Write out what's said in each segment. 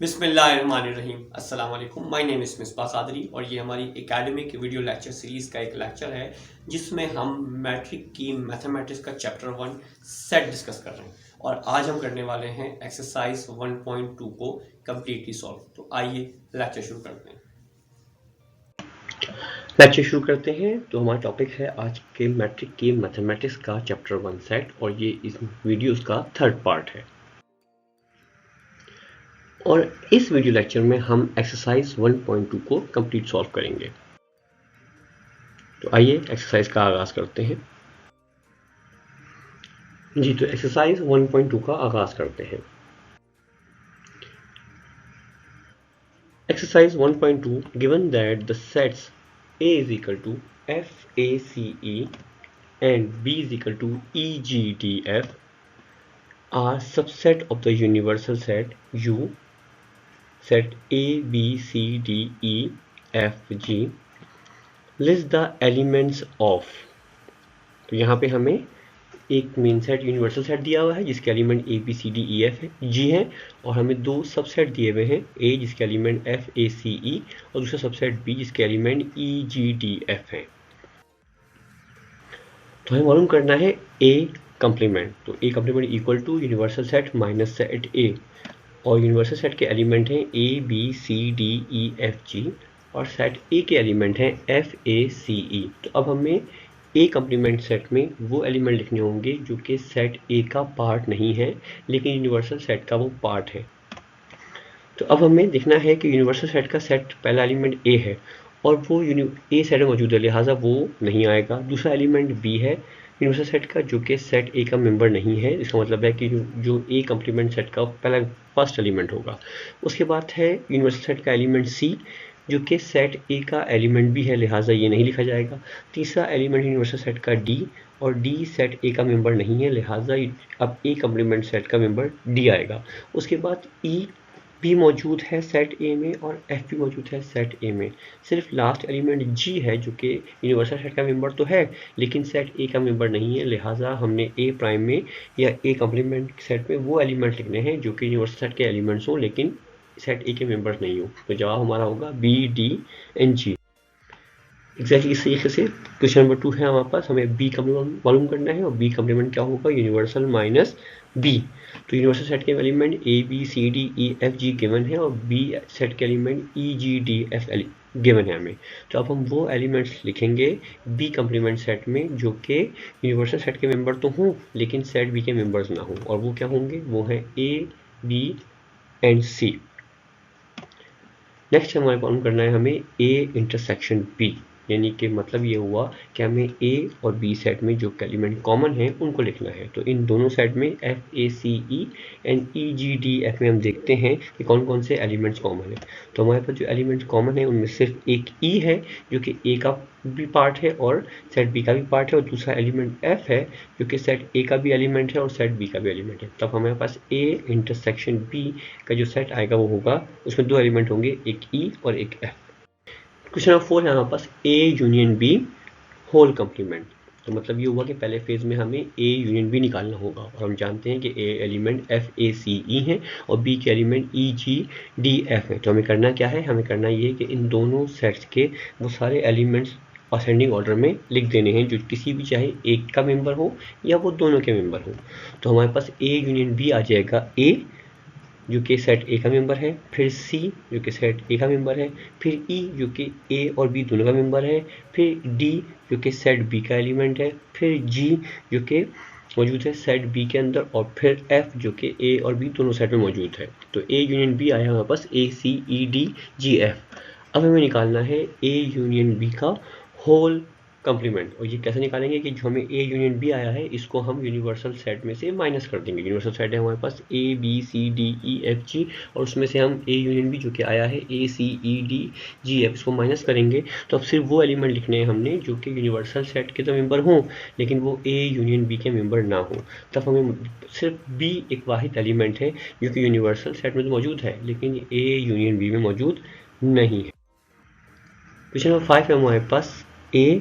बिस्मिल्लाहिर्रहमानिर्रहीम अस्सलाम वालेकुम। My name is Misbah Qadri और ये हमारी एकेडमिक वीडियो लेक्चर सीरीज़ का एक लेक्चर है जिसमें हम मैट्रिक की मैथमेटिक्स का चैप्टर 1 सेट डिस्कस कर रहे हैं और आज हम करने वाले हैं एक्सरसाइज 1.2 को कम्प्लीटली सॉल्व। तो आइए लेक्चर शुरू करते हैं। तो हमारा टॉपिक है आज के मैट्रिक की मैथमेटिक्स का चैप्टर 1 सेट और ये इस वीडियोस का थर्ड पार्ट है। और इस वीडियो लेक्चर में हम एक्सरसाइज 1.2 को कंप्लीट सॉल्व करेंगे। तो आइए एक्सरसाइज का आगाज करते हैं। जी, तो एक्सरसाइज 1.2 का आगाज करते हैं। Exercise 1.2 given that the sets A is equal to FACE and B is equal to EGDF are subset of the universal set U, set A, B, C, D, E, F, G. List the elements of. तो यहाँ पे हमें एक main set universal set दिया हुआ है जिसके element A, B, C, D, E, F है, G है, और हमें दो सबसेट दिए हुए हैं, A जिसके element F, A, C, E और दूसरा सबसेट B जिसके element E, G, D, F है। तो हमें मालूम करना है A कंप्लीमेंट। तो A complement equal to universal set minus set A, और यूनिवर्सल सेट के एलिमेंट हैं A, B, C, D, E, F, G और सेट A के एलिमेंट हैं F, A, C, E। तो अब हमें A कंप्लीमेंट सेट में वो एलिमेंट लिखने होंगे जो कि सेट A का पार्ट नहीं है लेकिन यूनिवर्सल सेट का वो पार्ट है। तो अब हमें देखना है कि यूनिवर्सल सेट का सेट पहला एलिमेंट A है और वो A सेट में मौजूद है, लिहाजा वो नहीं आएगा। दूसरा एलिमेंट B है यूनिवर्सल सेट का जो कि सेट A का मेंबर नहीं है, इसका मतलब है कि जो A कंप्लीमेंट सेट का पहला फर्स्ट एलिमेंट होगा। उसके बाद है यूनिवर्सल सेट का एलिमेंट C जो कि सेट A का एलिमेंट भी है, लिहाजा ये नहीं लिखा जाएगा। तीसरा एलिमेंट यूनिवर्सल सेट का D, और D सेट A का मेंबर नहीं है, लिहाजा अब A कंप्लीमेंट सेट का मेंबर D आएगा। उसके बाद E भी मौजूद है सेट A में और F भी मौजूद है सेट A में। सिर्फ लास्ट एलिमेंट G है जो कि यूनिवर्सल सेट का मेंबर तो है लेकिन सेट A का मेंबर नहीं है, लिहाजा हमने A प्राइम में या A कंप्लीमेंट सेट में वो एलिमेंट लिखने हैं जो कि यूनिवर्सल सेट के एलिमेंट्स हो लेकिन सेट A के मेंबर्स नहीं हो। तो जवाब हमारा होगा B, D and G। Exactly इस तरीके से क्वेश्चन नंबर 2 है हमारे पास, हमें B कंप्लीमेंट मालूम करना है और B कंप्लीमेंट क्या होगा, यूनिवर्सल माइनस B। तो यूनिवर्सल सेट के element A, B, C, D, E, F, G given है और B सेट के element E, G, D, F given है हमें। तो अब हम वो एलिमेंट्स लिखेंगे B कंप्लीमेंट सेट में जो कि यूनिवर्सल सेट के मेंबर तो हों लेकिन सेट B के मेंबर्स ना हों, और वो क्या होंगे, वो है A, B and C। Next हमारे मालूम करना है हमें A इंटरसेक्शन B, यानी कि मतलब ये हुआ कि हमें A और B सेट में जो एलिमेंट कॉमन है उनको लिखना है। तो इन दोनों सेट में F, A, C, E and E, G, D, F में हम देखते हैं कि कौन कौन से एलिमेंट्स कॉमन है। तो हमारे पास जो एलिमेंट्स कॉमन है उनमें सिर्फ एक E है जो कि A का भी पार्ट है और सेट B का भी पार्ट है, और दूसरा एलिमेंट F है जो कि सेट A का भी एलिमेंट है और सेट B का भी एलिमेंट है। तब हमारे पास A इंटरसेक्शन B का जो सेट आएगा वो होगा, उसमें दो एलिमेंट होंगे, एक E और एक F। क्वेश्चन नंबर 4 है हमारे पास A union B whole complement. तो मतलब ये हुआ कि पहले फेज में हमें A यूनियन B निकालना होगा और हम जानते हैं कि A element F, A, C, E है और B के element E, G, D, F है। तो हमें करना क्या है, हमें करना ये है कि इन दोनों सेट्स के वो सारे एलिमेंट्स असेंडिंग ऑर्डर में लिख देने हैं जो किसी भी चाहे एक का मेंबर हो या वो दोनों के मेंबर हो। तो हमारे पास A यूनियन B आ जाएगा A जो कि सेट ए का मेंबर है, फिर सी जो कि सेट ए का मेंबर है, फिर ई जो कि ए और बी दोनों का मेंबर है, फिर डी जो कि सेट बी का एलिमेंट है, फिर जी जो कि मौजूद है सेट बी के अंदर, और फिर एफ जो कि ए और बी दोनों सेट में मौजूद है। तो ए यूनियन बी आया हमारे पास ए, सी, ई, डी, जी, एफ। अब हमें निकालना है ए यूनियन बी का होल कंप्लीमेंट, और ये कैसे निकालेंगे कि जो हमें ए यूनियन बी आया है इसको हम यूनिवर्सल सेट में से माइनस कर देंगे। यूनिवर्सल सेट है हमारे पास ए, B, C, D, E, F, जी, और उसमें से हम ए यूनियन बी जो कि आया है ए, सी, ई, डी, जी, एफ, इसको माइनस करेंगे। तो अब सिर्फ वो एलिमेंट लिखने हैं हमने जो कि यूनिवर्सल सेट के तो मेंबर हों लेकिन वो ए यूनियन बी के मेंबर ना हो। तब हमें सिर्फ बी एक वाहिद एलिमेंट है जो कि यूनिवर्सल सेट में तो मौजूद है लेकिन ए यूनियन बी में मौजूद नहीं है। क्वेश्चन नंबर 5 है हमारे पास A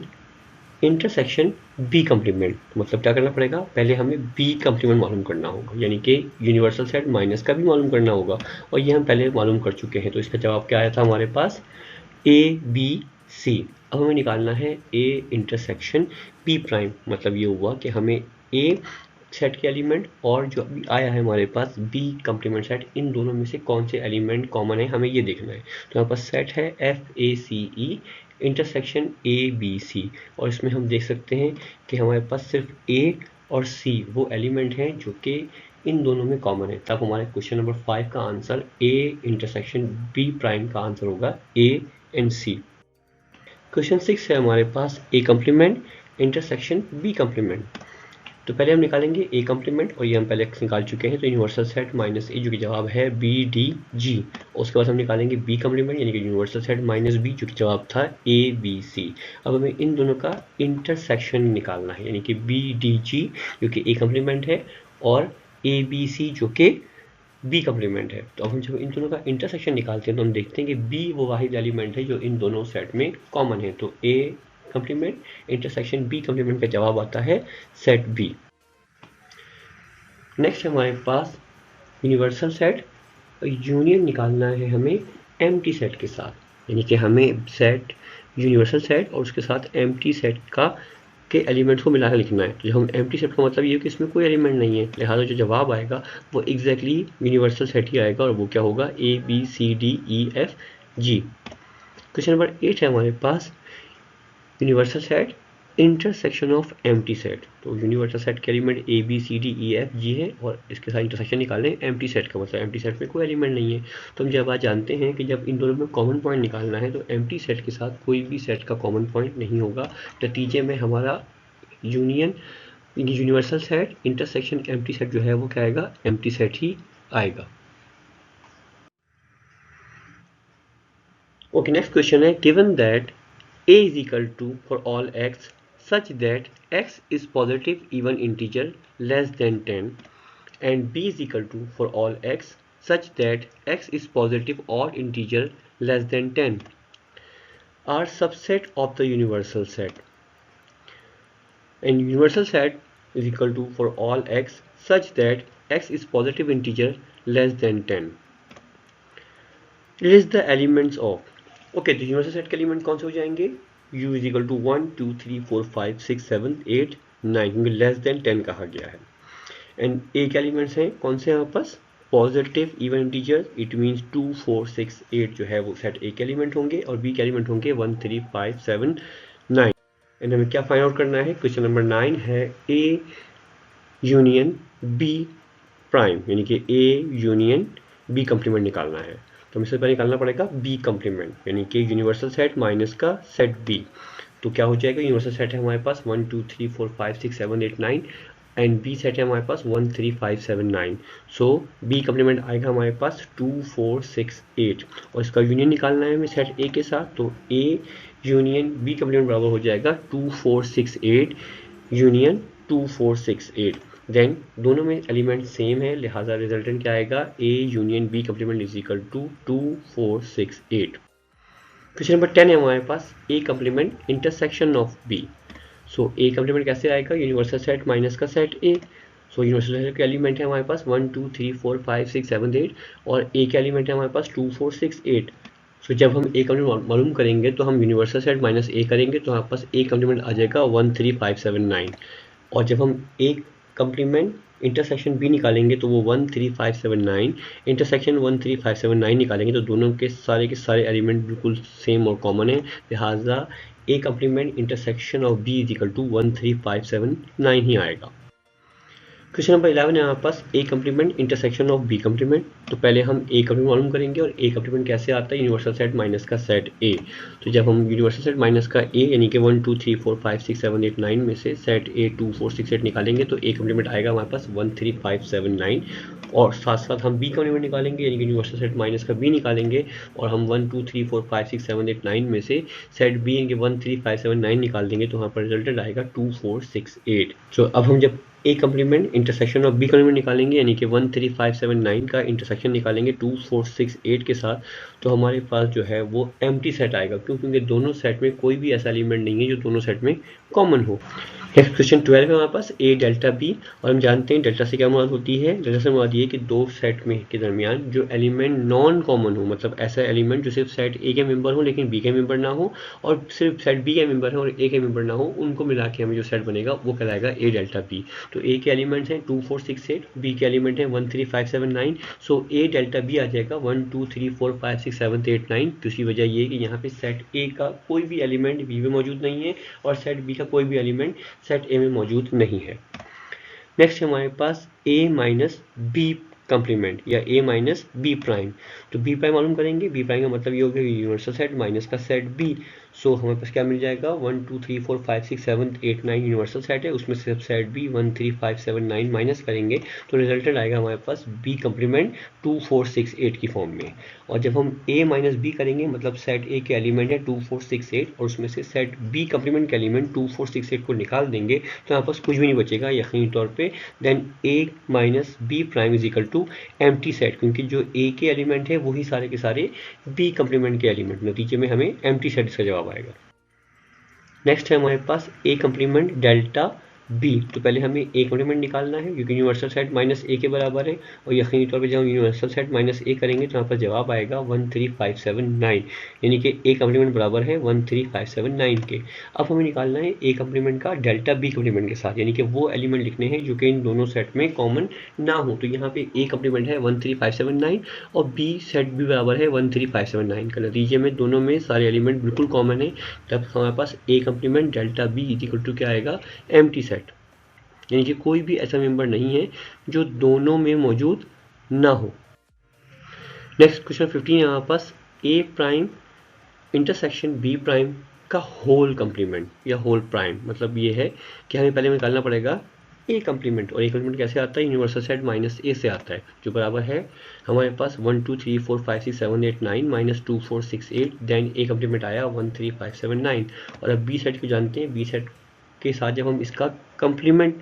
इंटरसेक्शन बी कम्प्लीमेंट, मतलब क्या करना पड़ेगा, पहले हमें बी कम्प्लीमेंट मालूम करना होगा, यानी कि यूनिवर्सल सेट माइनस का भी मालूम करना होगा, और ये हम पहले मालूम कर चुके हैं। तो इसका जवाब क्या आया था हमारे पास, ए बी सी। अब हमें निकालना है ए इंटरसेक्शन बी प्राइम, मतलब ये हुआ कि हमें ए सेट के एलिमेंट और जो अभी आया है हमारे पास बी कम्प्लीमेंट सेट, इन दोनों में से कौन से एलिमेंट कॉमन है हमें ये देखना है। तो हमारे पास सेट है F A C E intersection A B C, और इसमें हम देख सकते हैं कि हमारे पास सिर्फ ए और सी वो एलिमेंट हैं जो कि इन दोनों में कॉमन है। तब हमारे क्वेश्चन नंबर 5 का answer A intersection B prime का आंसर होगा ए एंड सी। क्वेश्चन 6 है हमारे पास A complement intersection B complement. तो पहले हम निकालेंगे ए कम्प्लीमेंट, और ये हम पहले निकाल चुके हैं, तो यूनिवर्सल सेट माइनस ए जो कि जवाब है बी डी जी। उसके बाद हम निकालेंगे बी कम्प्लीमेंट यानी कि यूनिवर्सल सेट माइनस बी जो कि जवाब था ए बी सी। अब हमें इन दोनों का इंटरसेक्शन निकालना है, यानी कि बी डी जी जो कि ए कम्प्लीमेंट है और ए बी सी जो कि बी कम्प्लीमेंट है। तो अब हम जब इन दोनों का इंटरसेक्शन निकालते हैं तो हम देखते हैं कि बी वो वाहिद एलिमेंट है जो इन दोनों सेट में कॉमन है। तो A complement intersection B complement का जवाब आता है सेट बी। नेक्स्ट हमारे पास यूनिवर्सल सेट यूनियन निकालना है हमें एम्प्टी सेट के साथ, यानी कि हमें सेट यूनिवर्सल सेट और उसके साथ एम्प्टी सेट का के एलिमेंट्स को मिलाकर लिखना है। तो जब हम एम्प्टी सेट का मतलब ये है कि इसमें कोई एलिमेंट नहीं है, लिहाजा जो जवाब आएगा वो एग्जैक्टली यूनिवर्सल सेट ही आएगा, और वो क्या होगा, A B C D E F G. Question number 8 है हमारे पास universal set intersection of empty set. तो यूनिवर्सल सेट के element A B C D E F G है, और इसके साथ इंटरसेक्शन निकालने एम्प्टी सेट का, मतलब एम्प्टी सेट में कोई एलिमेंट नहीं है। तो हम जब आज जानते हैं कि जब इन दोनों में कॉमन पॉइंट निकालना है तो एम्प्टी सेट के साथ कोई भी सेट का कॉमन पॉइंट नहीं होगा, नतीजे में हमारा union universal set intersection empty set जो है वो क्या आएगा, एम्प्टी सेट ही आएगा। ओके, नेक्स्ट क्वेश्चन है given that a is equal to for all x such that x is positive even integer less than 10 and b is equal to for all x such that x is positive odd integer less than 10 are subset of the universal set, and universal set is equal to for all x such that x is positive integer less than 10. List the elements of, okay तो universal set के element कौन से हो जाएंगे, u is equal to 1 2 3 4 5 6 7 8 9, क्योंकि less than 10 कहा गया है। एंड ए के एलिमेंट्स हैं कौन से यहाँ पास, positive even integer, it means 2 4 6 8 जो है वो सेट ए के एलिमेंट होंगे, और बी के एलिमेंट होंगे 1 3 5 7 9। एंड हमें क्या फाइंड आउट करना है, क्वेश्चन नंबर 9 है ए यूनियन बी प्राइम, यानी कि ए यूनियन बी कम्प्लीमेंट निकालना है। तो हमें सबसे पहले निकालना पड़ेगा बी कम्प्लीमेंट, यानी कि यूनिवर्सल सेट माइनस का सेट बी। तो क्या हो जाएगा, यूनिवर्सल सेट है हमारे पास 1 2 3 4 5 6 7 8 9 एंड बी सेट है हमारे पास 1 3 5 7 9। सो बी कम्प्लीमेंट आएगा हमारे पास 2 4 6 8, और इसका यूनियन निकालना है हमें सेट ए के साथ। तो ए यूनियन बी कम्प्लीमेंट बराबर हो जाएगा 2 4 6 8 यूनियन 2 4 6 8। देन दोनों में एलिमेंट सेम है, लिहाजा रिजल्टेंट क्या आएगा, A union B complement is equal to 2 4 6 8। Question number 10 है हमारे पास A complement intersection of B. So A complement कैसे आएगा, यूनिवर्सल सेट माइनस का set A. So universal set के एलिमेंट है हमारे पास 1 2 3 4 5 6 7 8, और ए के एलिमेंट है हमारे पास 2 4 6 8। सो जब हम ए कम्प्लीमेंट मालूम करेंगे तो हम यूनिवर्सल सेट माइनस ए करेंगे तो हमारे पास ए कम्प्लीमेंट आ जाएगा 1 3 5 7 9, और जब हम ए कम्प्लीमेंट इंटरसेक्शन बी निकालेंगे तो वो 1 3 5 7 9 इंटरसेक्शन 1 3 5 7 9 निकालेंगे तो दोनों के सारे एलिमेंट बिल्कुल सेम और कॉमन है, लिहाजा A complement intersection of B is equal to 1 3 5 7 9 ही आएगा। क्वेश्चन नंबर 11 है हमारे पास A complement intersection of B complement. तो पहले हम ए कम्प्लीमेंट मालूम करेंगे, और ए कम्प्लीमेंट कैसे आता है, यूनिवर्सल सेट माइनस का सेट ए। तो जब हम यूनिवर्सल सेट माइनस का ए यानी कि 1 2 3 4 5 6 7 8 9 में से सेट ए 2 4 6 8 निकालेंगे तो ए कम्प्लीमेंट आएगा हमारे पास 1 3 5 7 9, और साथ साथ हम बी कम्प्लीमेंट निकालेंगे यानी कि यूनिवर्सल सेट माइनस का बी निकालेंगे, और हम 1 2 3 4 5 6 7 8 9 में से सेट बी यानी कि 1 3 5 7 9 निकाल देंगे तो वहाँ पर रिजल्टेंट आएगा 2 4 6 8। तो अब हम जब A complement intersection of B complement निकालेंगे, यानी कि 13579 का इंटरसेक्शन निकालेंगे 2468 के साथ, तो हमारे पास जो है वो एम्प्टी सेट आएगा, क्योंकि दोनों सेट में कोई भी ऐसा एलिमेंट नहीं है जो दोनों सेट में कॉमन हो। नेक्स्ट क्वेश्चन 12 है हमारे पास ए डेल्टा बी, और हम जानते हैं डेल्टा से क्या मुराद होती है, डेल्टा से मुराद ये है कि दो सेट में के दरमियान जो एलिमेंट नॉन कॉमन हो, मतलब ऐसा एलिमेंट जो सिर्फ सेट ए के मेंबर हो लेकिन बी के मेंबर ना हो, और सिर्फ सेट बी के मेंबर है और ए के मेंबर ना हो, उनको मिला के हमें जो सेट बनेगा वो कहलाएगा ए डेल्टा बी। तो ए के एलिमेंट्स हैं 2468, बी के एलिमेंट हैं 13579, सो ए डेल्टा बी आ जाएगा 1 2 3 4 5 6 7 8 9। तो उसकी वजह ये है कि यहाँ पे सेट ए का कोई भी एलिमेंट बी में मौजूद नहीं है और सेट बी का कोई भी एलिमेंट सेट ए में मौजूद नहीं है। नेक्स्ट हमारे पास ए माइनस बी कम्प्लीमेंट या ए माइनस बी प्राइम। तो बी प्राइम मालूम करेंगे, बी प्राइम का मतलब ये हो गया यूनिवर्सल सेट माइनस का सेट बी। सो हमारे पास क्या मिल जाएगा 1 2 3 4 5 6 7 8 9 यूनिवर्सल सेट है, उसमें सिर्फ सेट बी 1 3 5 7 9 माइनस करेंगे तो रिजल्टेंट आएगा हमारे पास बी कम्प्लीमेंट 2468 की फॉर्म में। और जब हम ए माइनस बी करेंगे मतलब सेट ए के एलिमेंट है 2468 और उसमें से सेट बी कम्प्लीमेंट के एलिमेंट 2468 को निकाल देंगे तो यहाँ पास कुछ भी नहीं बचेगा यकीनी तौर पे। Then A minus B prime is equal to empty set, क्योंकि जो ए के एलिमेंट है वही सारे के सारे बी कम्प्लीमेंट के एलिमेंट, नतीजे में हमें एम्प्टी सेट इसका जवाब आएगा। नेक्स्ट है हमारे पास ए कम्प्लीमेंट डेल्टा बी। तो पहले हमें ए कम्प्लीमेंट निकालना है क्योंकि यूनिवर्सल सेट माइनस ए के बराबर है, और यकीनी तौर पे जब हम यूनिवर्सल सेट माइनस ए करेंगे तो यहाँ पर जवाब आएगा 13579, यानी कि ए कम्प्लीमेंट बराबर है 13579 के। अब हमें निकालना है ए कम्प्लीमेंट का डेल्टा बी कम्प्लीमेंट के साथ, यानी कि वो एलिमेंट लिखने हैं जो कि इन दोनों सेट में कॉमन ना हो। तो यहाँ पे ए कम्प्लीमेंट है 13579 और बी सेट बी बराबर है 13579 का, नतीजे में दोनों में सारे एलिमेंट बिल्कुल कॉमन है, तब हमारे पास A complement delta B equal to क्या आएगा एम्प्टी सेट, यानी कि कोई भी ऐसा मेंबर नहीं है जो दोनों में मौजूद ना हो। नेक्स्ट क्वेश्चन 15 है हमारे पास ए प्राइम इंटरसेक्शन बी प्राइम का होल कम्प्लीमेंट या होल प्राइम। मतलब ये है कि हमें पहले निकालना पड़ेगा ए कम्प्लीमेंट, और ए कम्प्लीमेंट कैसे आता है यूनिवर्सल सेट माइनस ए से आता है, जो बराबर है हमारे पास 1 2 3 4 5 6 7 8 9 माइनस 2 4 6 8, देन ए कम्प्लीमेंट आया 13579। और अब बी सेट को जानते हैं, बी सेट के साथ जब हम इसका कम्प्लीमेंट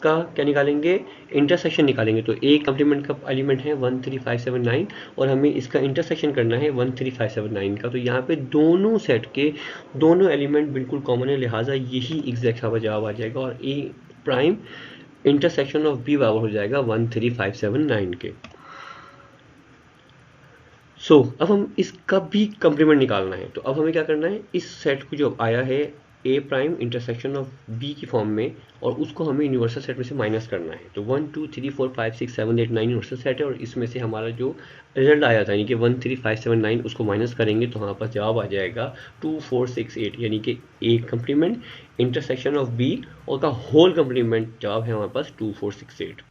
का क्या निकालेंगे इंटरसेक्शन निकालेंगे, तो ए कम्प्लीमेंट का एलिमेंट है 13579 और हमें इसका इंटरसेक्शन करना है 13579 का। तो यहाँ पे दोनों सेट के दोनों एलिमेंट बिल्कुल कॉमन है, लिहाजा यही एग्जैक्ट जवाब आ जाएगा और ए प्राइम इंटरसेक्शन ऑफ बी बराबर हो जाएगा 13579 के। सो अब हम इसका भी कम्प्लीमेंट निकालना है, तो अब हमें क्या करना है, इस सेट को जो आया है ए प्राइम इंटरसेक्शन ऑफ बी की फॉर्म में, और उसको हमें यूनिवर्सल सेट में से माइनस करना है। तो 1 2 3 4 5 6 7 8 9 यूनिवर्सल सेट है और इसमें से हमारा जो रिजल्ट आया था यानी कि 13579 उसको माइनस करेंगे तो हमारे पास जवाब आ जाएगा 2468, यानी कि A complement intersection of B और का होल कम्प्लीमेंट जवाब है हमारे पास 2468।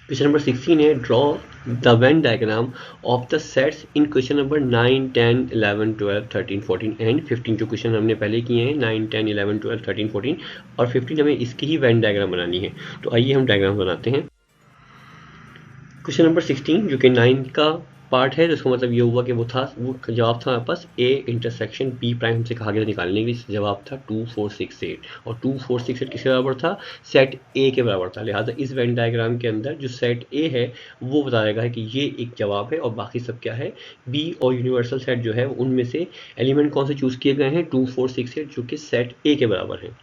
क्वेश्चन नंबर 16 है draw the Venn diagram of the sets in question number 9 10 11 12 13 14 and 15। जो क्वेश्चन हमने पहले किए हैं 9 10 11 12 13 14 और 15 हमें इसकी ही वेन डायग्राम बनानी है। तो आइए हम डायग्राम बनाते हैं। क्वेश्चन नंबर 16 जो कि 9 का पार्ट है, तो इसका मतलब ये हुआ कि वो जवाब था हमारे पास ए इंटरसेक्शन बी प्राइम हमसे कहा गया निकालने के लिए, जवाब था 2468 और 2468 किसके बराबर था, सेट ए के बराबर था। लिहाजा इस वेन डायग्राम के अंदर जो सेट ए है वो बताएगा कि ये एक जवाब है और बाकी सब क्या है बी, और यूनिवर्सल सेट जो है उनमें से एलिमेंट कौन से चूज किए गए हैं 2468 जो कि सेट ए के बराबर है।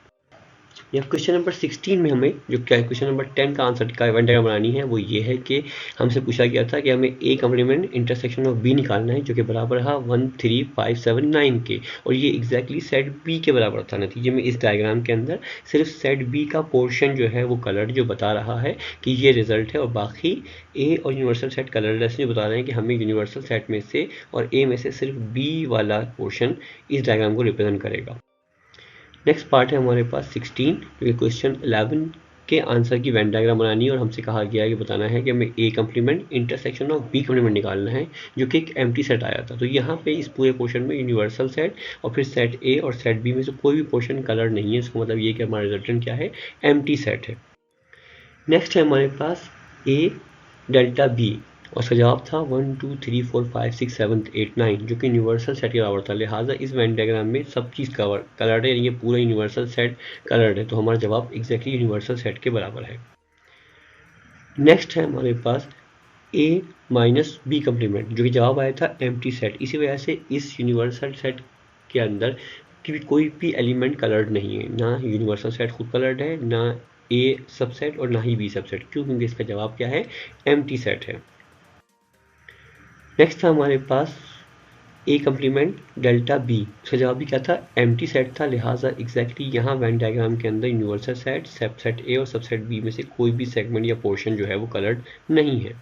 या क्वेश्चन नंबर 16 में हमें जो क्या क्वेश्चन नंबर 10 का आंसर का इवेंट डायग्राम बनानी है वो ये है कि हमसे पूछा गया था कि हमें A complement intersection of B निकालना है जो कि बराबर है 13579 के, और ये एग्जैक्टली सेट बी के बराबर था। नतीजे में इस डायग्राम के अंदर सिर्फ सेट बी का पोर्शन जो है वो कलर जो बता रहा है कि ये रिजल्ट है, और बाकी ए और यूनिवर्सल सेट कलरलेस जो बता रहे हैं कि हमें यूनिवर्सल सेट में से और ए में से सिर्फ बी वाला पोर्शन इस डायग्राम को रिप्रेजेंट करेगा। नेक्स्ट पार्ट है हमारे पास 16 जो कि क्वेश्चन 11 के आंसर की वेन डायग्राम बनानी है, और हमसे कहा गया है कि बताना है कि हमें A complement intersection of B complement निकालना है जो कि एक एम्प्टी सेट आया था। तो यहाँ पे इस पूरे पोर्शन में यूनिवर्सल सेट और फिर सेट ए और सेट बी में से कोई भी पोर्शन कलर नहीं है, इसका मतलब ये कि हमारा रिजल्टेंट क्या है एम्प्टी सेट है। नेक्स्ट है हमारे पास ए डेल्टा बी। और उसका जवाब था 1 2 3 4 5 6 7 8 9 जो कि यूनिवर्सल सेट के बराबर था। लिहाजा इस वेन डायग्राम में सब चीज़ कलर्ड है, यानी ये पूरा यूनिवर्सल सेट कलर्ड है, तो हमारा जवाब एग्जैक्टली यूनिवर्सल सेट के बराबर है। नेक्स्ट है हमारे पास ए माइनस बी कम्प्लीमेंट, जो कि जवाब आया था एम्प्टी सेट। इसी वजह से इस यूनिवर्सल सेट के अंदर कि कोई भी एलिमेंट कलर्ड नहीं है, ना यूनिवर्सल सेट खुद कलर्ड है, ना ए सबसेट और ना ही बी सबसेट। क्यों? क्योंकि इसका जवाब क्या है? एम्प्टी सेट है। नेक्स्ट था हमारे पास ए कम्प्लीमेंट डेल्टा बी, उसका जवाब भी क्या था? एम्प्टी सेट था। लिहाजा एग्जैक्टली यहाँ वेन डायग्राम के अंदर यूनिवर्सल सेट, सबसेट ए और सबसेट बी में से कोई भी सेगमेंट या पोर्शन जो है वो कलर्ड नहीं है।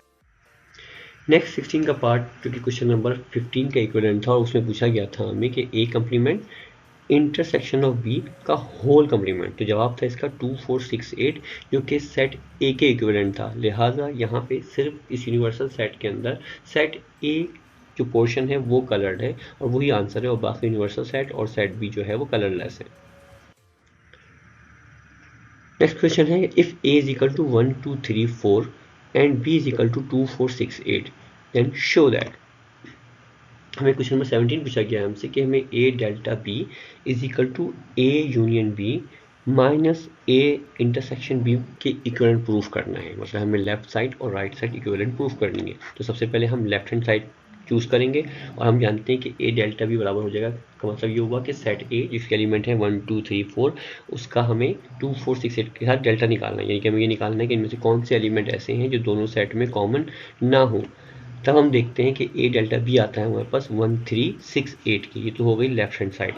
नेक्स्ट 16 का पार्ट जो कि क्वेश्चन नंबर 15 का इक्विवेलेंट था, और उसमें पूछा गया था हमें कि A complement intersection of B का होल कम्प्लीमेंट। तो जवाब था इसका 2 4 6 8 जो कि सेट ए के इक्विवेलेंट था। लिहाजा यहाँ पे सिर्फ इस यूनिवर्सल सेट के अंदर सेट ए जो पोर्शन है वो कलर्ड है और वही आंसर है, और बाकी यूनिवर्सल सेट और सेट बी जो है वो कलरलेस है। नेक्स्ट क्वेश्चन है if A is equal to 1 2 3 4 and B is equal to 2 4 6 8 then show that. हमें क्वेश्चन नंबर 17 पूछा गया हमसे कि हमें A delta B is equal to A union B minus A intersection B के equivalent proof करना है। मतलब हमें लेफ्ट साइड और राइट साइड इक्विवेलेंट प्रूफ करनी है। तो सबसे पहले हम लेफ्ट हैंड साइड चूज करेंगे और हम जानते हैं कि ए डेल्टा बी बराबर हो जाएगा, का मतलब ये हुआ कि सेट ए जिसके एलिमेंट है 1 2 3 4 उसका हमें 2 4 6 8 के साथ डेल्टा निकालना है। यानी कि हमें ये निकालना है कि इनमें से कौन से एलिमेंट ऐसे हैं जो दोनों सेट में कॉमन ना हो। तब हम देखते हैं कि ए डेल्टा बी आता है हमारे पास 1 3 6 8 की। ये तो हो गई लेफ्ट हैंड साइड।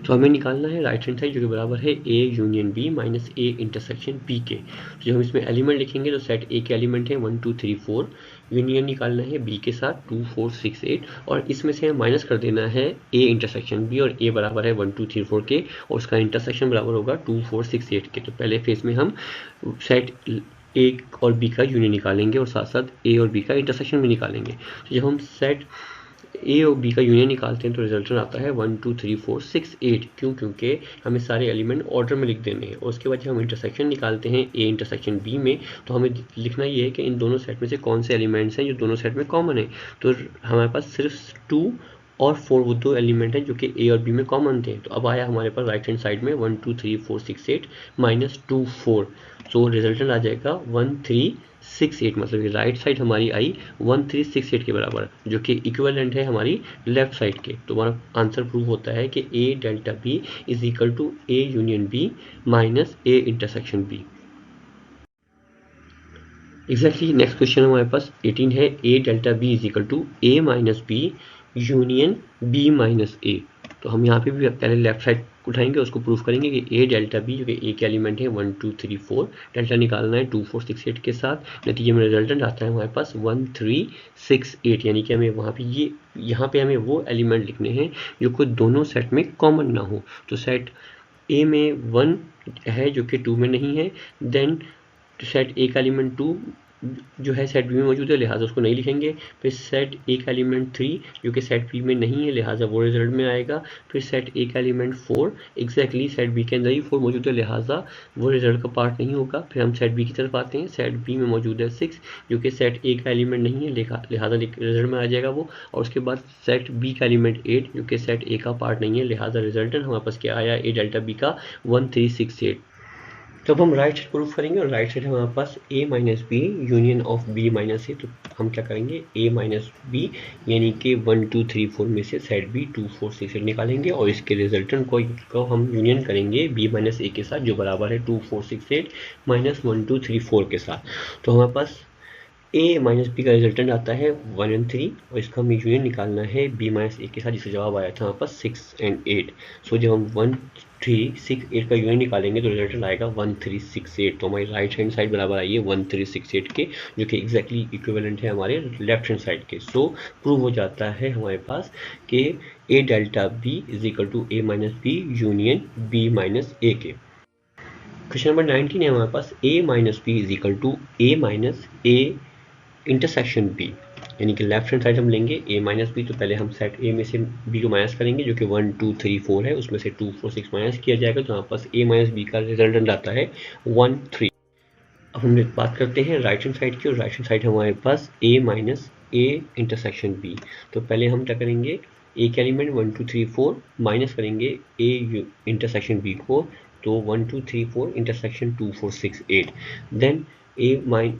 तो हमें निकालना है राइट हैंड साइड जो कि बराबर है A union B minus A intersection B के। तो जब हम इसमें एलिमेंट लिखेंगे तो सेट ए के एलिमेंट है 1 2 3 4, यूनियन निकालना है बी के साथ 2 4 6 8 और इसमें से माइनस कर देना है ए इंटरसेक्शन बी, और ए बराबर है 1 2 3 4 के और उसका इंटरसेक्शन बराबर होगा 2 4 6 8 के। तो पहले फेज में हम सेट ए और बी का यूनियन निकालेंगे और साथ साथ ए और बी का इंटरसेक्शन भी निकालेंगे। तो जब हम सेट ए और बी का यूनियन निकालते हैं तो रिजल्ट आता है 1 2 3 4 6 8। क्यों? क्योंकि हमें सारे एलिमेंट ऑर्डर में लिख देने हैं। और उसके बाद जब हम इंटरसेक्शन निकालते हैं ए इंटरसेक्शन बी में तो हमें लिखना ये है कि इन दोनों सेट में से कौन से एलिमेंट्स हैं जो दोनों सेट में कॉमन है। तो हमारे पास सिर्फ 2 और 4 वो दो एलिमेंट हैं जो कि ए और बी में कॉमन थे। तो अब आया हमारे पास राइट हैंड साइड में 1 2 3 4 6 8 माइनस 2 4। सो रिजल्टेंट आ जाएगा 1 3 6 8। मतलब कि राइट साइड हमारी आई 1 3 6 8 के बराबर, जो कि इक्विवेलेंट है हमारी लेफ्ट साइड के। तो हमारा आंसर प्रूव होता है कि A delta B is equal to A union B minus A intersection B. Exactly next question हमारे पास 18 है A delta B is equal to A minus B union B minus A. तो हम यहाँ पे भी पहले लेफ्ट साइड उठाएंगे, उसको प्रूफ करेंगे कि ए डेल्टा बी जो कि ए के एलिमेंट है 1 2 3 4, डेल्टा निकालना है 2 4 6 8 के साथ। नतीजे में रिजल्टेंट आता है हमारे पास 1 3 6 8। यानी कि हमें वहाँ पे यहाँ पे हमें वो एलिमेंट लिखने हैं जो कोई दोनों सेट में कॉमन ना हो। तो सेट ए में 1 है जो कि 2 में नहीं है, देन सेट ए का एलिमेंट 2 जो है सेट बी में मौजूद है, लिहाजा उसको नहीं लिखेंगे। फिर सेट ए का एलिमेंट 3 जो कि सेट बी में नहीं है, लिहाजा वो रिजल्ट में आएगा। फिर सेट ए का एलिमेंट 4 एग्जैक्टली सेट बी के अंदर ही 4 मौजूद है, लिहाजा वो रिजल्ट का पार्ट नहीं होगा। फिर हम सेट बी की तरफ आते हैं। सेट बी में मौजूद है 6 जो कि सेट ए का एलिमेंट नहीं है, लिहाजा रिजल्ट में आ जाएगा वो। और उसके बाद सेट बी का एलिमेंट 8 जो कि सेट ए का पार्ट नहीं है, लिहाजा रिजल्टेंट हमारे पास क्या आया? ए डेल्टा बी का 1 3 6 8। तो अब हम राइट साइड प्रूफ करेंगे और राइट साइड हमारे पास a minus B union of b minus A. तो हम क्या करेंगे? a माइनस बी यानी कि 1 2 3 4 में से सेट b 2 4 6 8 निकालेंगे और इसके रिजल्टेंट को हम यूनियन करेंगे b माइनस ए के साथ जो बराबर है 2 4 6 8 माइनस 1 2 3 4 के साथ। तो हमारे पास a माइनस बी का रिजल्टेंट आता है 1 और 3 और इसका हमें यूनियन निकालना है b माइनस ए के साथ, जिसका जवाब आया था हमारे पास 6 और 8। सो जब हम 1 3 6 8 का यूनियन निकालेंगे तो रिजल्टेंट आएगा 1 3 6 8। तो हमारी राइट हैंड साइड बराबर आई है 1 3 6 8 के, जो कि एग्जैक्टली इक्विवेलेंट है हमारे लेफ्ट हैंड साइड के। सो प्रूव हो जाता है हमारे पास कि a delta b is equal to a minus B union b minus A के। क्वेश्चन नंबर 19 है हमारे पास a minus B is equal to a minus a intersection b। यानी कि लेफ्ट हैंड साइड हम लेंगे a माइनस बी। तो पहले हम सेट a में से b को माइनस करेंगे जो कि 1 2 3 4 है, उसमें से 2 4 6 माइनस किया जाएगा। तो हमारे पास a माइनस बी का रिजल्टेंट आता है 1 3। अब हम बात करते हैं राइट हैंड साइड की, और राइट हैंड साइड हमारे पास a माइनस ए इंटरसेक्शन बी। तो पहले हम क्या करेंगे, ए के एलिमेंट 1 2 3 4 माइनस करेंगे ए इंटरसेक्शन बी को, तो 1 2 3 4 intersection 2 4 6 8। Then A minus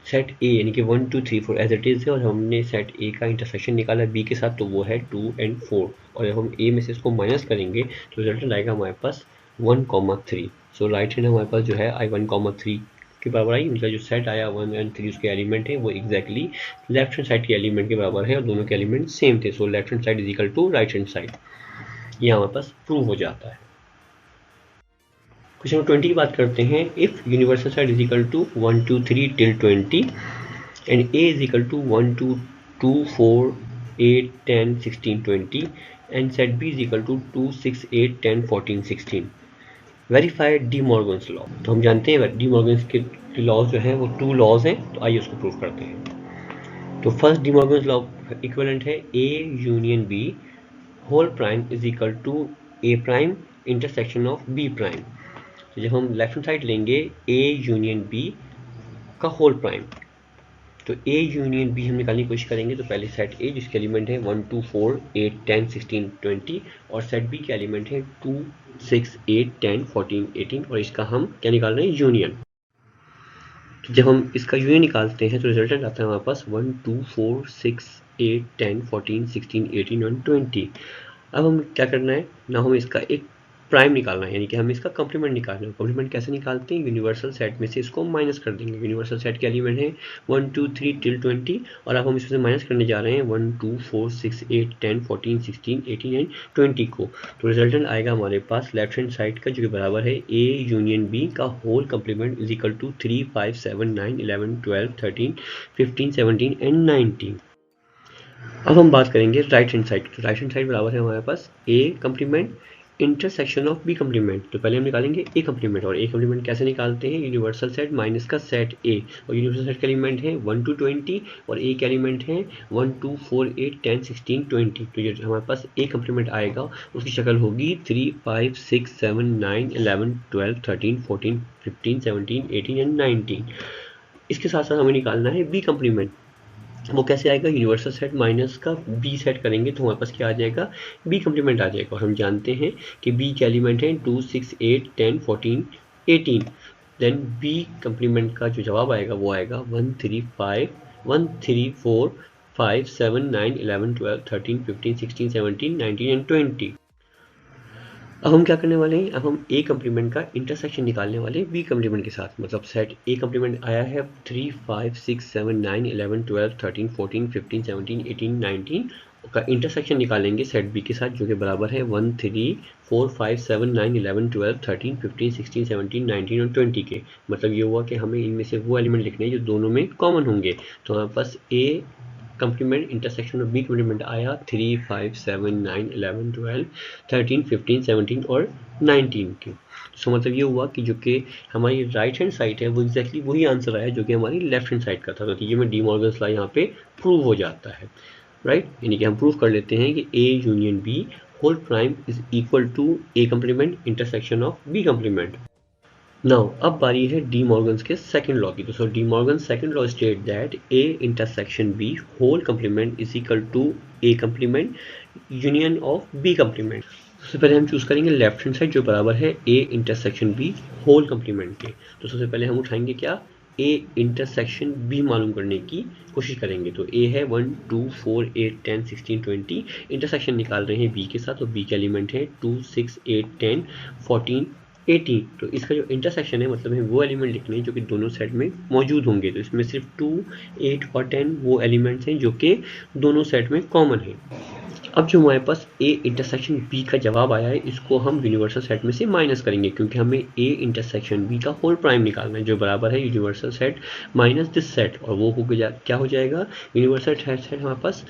set A यानी कि 1 2 3 4 एज इट इज़ है, और हमने सेट ए का इंटरसेक्शन निकाला बी के साथ, तो वो है 2 and 4। और जब हम ए में से इसको माइनस करेंगे तो रिजल्ट आएगा हमारे पास 1, 3। सो राइट हैंड हमारे पास जो है आई 1, 3 के बराबर आई, उनका जो सेट आया 1 and 3 उसके एलिमेंट है वो एग्जैक्टली लेफ्ट हैंड साइड के एलिमेंट के बराबर है, और दोनों के एलिमेंट सेम थे। So left hand side is equal to right hand side, ये हमारे पास प्रूव हो जाता है। क्वेश्चन 20 की बात करते हैं। If universal side is equal to 1 2 3 till 20 and A is equal to 1 2 2 4 8 10 16 20 and set B is equal to 2 6 8 10 14 16, verify De Morgan's law. तो हम जानते हैं डी मॉर्गन्स के लॉज जो हैं वो 2 लॉज हैं, तो आइए उसको प्रूव करते हैं। तो first De Morgan's law equivalent है A union B whole prime is equal to A prime intersection of B prime. तो जब हम लेफ्ट हैंड साइड लेंगे ए यूनियन बी का होल प्राइम, तो ए यूनियन बी हम निकालने की कोशिश करेंगे। तो पहले सेट ए जिसके एलिमेंट है 1 2 4 8 10 16 20, और सेट बी के एलिमेंट है 2 6 8 10 14 18, और इसका हम क्या निकाल रहे हैं, यूनियन। तो जब हम इसका यूनियन निकालते हैं तो रिजल्टेंट आता है हमारे पास 1 2 4 6 8 10 14 16 18 और 20। अब हम क्या करना है ना, हम इसका एक प्राइम निकालना है, यानी कि हमें इसका कॉम्प्लीमेंट निकालना है। कॉम्प्लीमेंट कैसे निकालते हैं, यूनिवर्सल सेट में से इसको माइनस कर देंगे। यूनिवर्सल सेट के एलिमेंट है 1 2 3 till 20, और अब हम इसमें से माइनस करने जा रहे हैं 1 2 4 6 8 10 14 16 18 एंड 20 को। तो रिजल्टेंट आएगा हमारे पास लेफ्ट हैंड साइड का जो कि बराबर है ए यूनियन बी का whole complement is equal to 3 5 7 9 11 12 13 15 17 and 19। अब हम बात करेंगे राइट हैंड साइड। तो राइट हैंड साइड बराबर है हमारे पास A complement intersection of B complement. तो पहले हम निकालेंगे ए कॉम्प्लीमेंट, और ए कॉम्प्लीमेंट कैसे निकालते हैं, यूनिवर्सल सेट माइनस का सेट ए, और यूनिवर्सल सेट का एलिमेंट है 1 2 20 और ए के एलिमेंट है 1 2 4 8 10 16 20। तो ये हमारे पास ए कॉम्प्लीमेंट आएगा, उसकी शक्ल होगी 3 5 6 7 9 11 12 13 14 15 17 18 एंड 19। इसके साथ साथ हमें निकालना है बी कॉम्प्लीमेंट। वो कैसे आएगा, यूनिवर्सल सेट माइनस का बी सेट करेंगे तो हमारे पास क्या आ जाएगा, बी कॉम्प्लीमेंट आ जाएगा। और हम जानते हैं कि बी के एलिमेंट हैं 2 6 8 10 14 18। देन बी कॉम्प्लीमेंट का जो जवाब आएगा वो आएगा 1 3 5 1 3 4 5 7 9 11 12 13 15 16 17 19 एंड 20। अब हम क्या करने वाले हैं, अब हम ए कॉम्प्लीमेंट का इंटरसेक्शन निकालने वाले हैं बी कॉम्प्लीमेंट के साथ। मतलब सेट ए कॉम्प्लीमेंट आया है 3 5 6 7 9 11 12 13 14 15 17 18 19 का इंटरसेक्शन निकालेंगे सेट बी के साथ, जो कि बराबर है 1 3 4 5 7 9 11 12 13 15 16 17 19 और 20 के। मतलब ये हुआ कि हमें इनमें से वो एलिमेंट लिखने हैं जो दोनों में कॉमन होंगे। तो हमारे पास A complement intersection of B complement आया 3 5 7 9 11 12 13 15 17 और 19 की। सो मतलब ये हुआ कि जो कि हमारी राइट हैंड साइड है वो एग्जैक्टली वही आंसर आया जो कि हमारी लेफ्ट हैंड साइड का था। तो ये में डी मॉर्गन्स लॉ यहाँ पे प्रूव हो जाता है, राइट। यानी कि हम प्रूव कर लेते हैं कि A union B whole prime is equal to A complement intersection of B complement. Now अब बारी है डी मॉर्गन्स के सेकंड लॉ की। तो so De Morgan second law state that A intersection B whole complement is equal to A complement union of B complement. सबसे पहले हम choose करेंगे लेफ्ट हैंड साइड जो बराबर है A intersection B whole complement के। तो सबसे पहले हम उठाएंगे क्या, ए इंटरसेक्शन बी मालूम करने की कोशिश करेंगे। तो ए है 1 2 4 8 10 16 20, इंटरसेक्शन निकाल रहे हैं बी के साथ, और बी के एलिमेंट है 2 6 8 10 14 18। तो इसका जो इंटरसेक्शन है मतलब है वो एलिमेंट लिखने हैं जो कि दोनों सेट में मौजूद होंगे। तो इसमें सिर्फ 2 8 और 10 वो एलिमेंट्स हैं जो कि दोनों सेट में कॉमन है। अब जो हमारे पास ए इंटरसेक्शन बी का जवाब आया है इसको हम यूनिवर्सल सेट में से माइनस करेंगे, क्योंकि हमें ए इंटरसेक्शन बी का होल प्राइम निकालना है जो बराबर है universal set minus this set. और वो क्या हो जाएगा, यूनिवर्सल सेट हमारे पास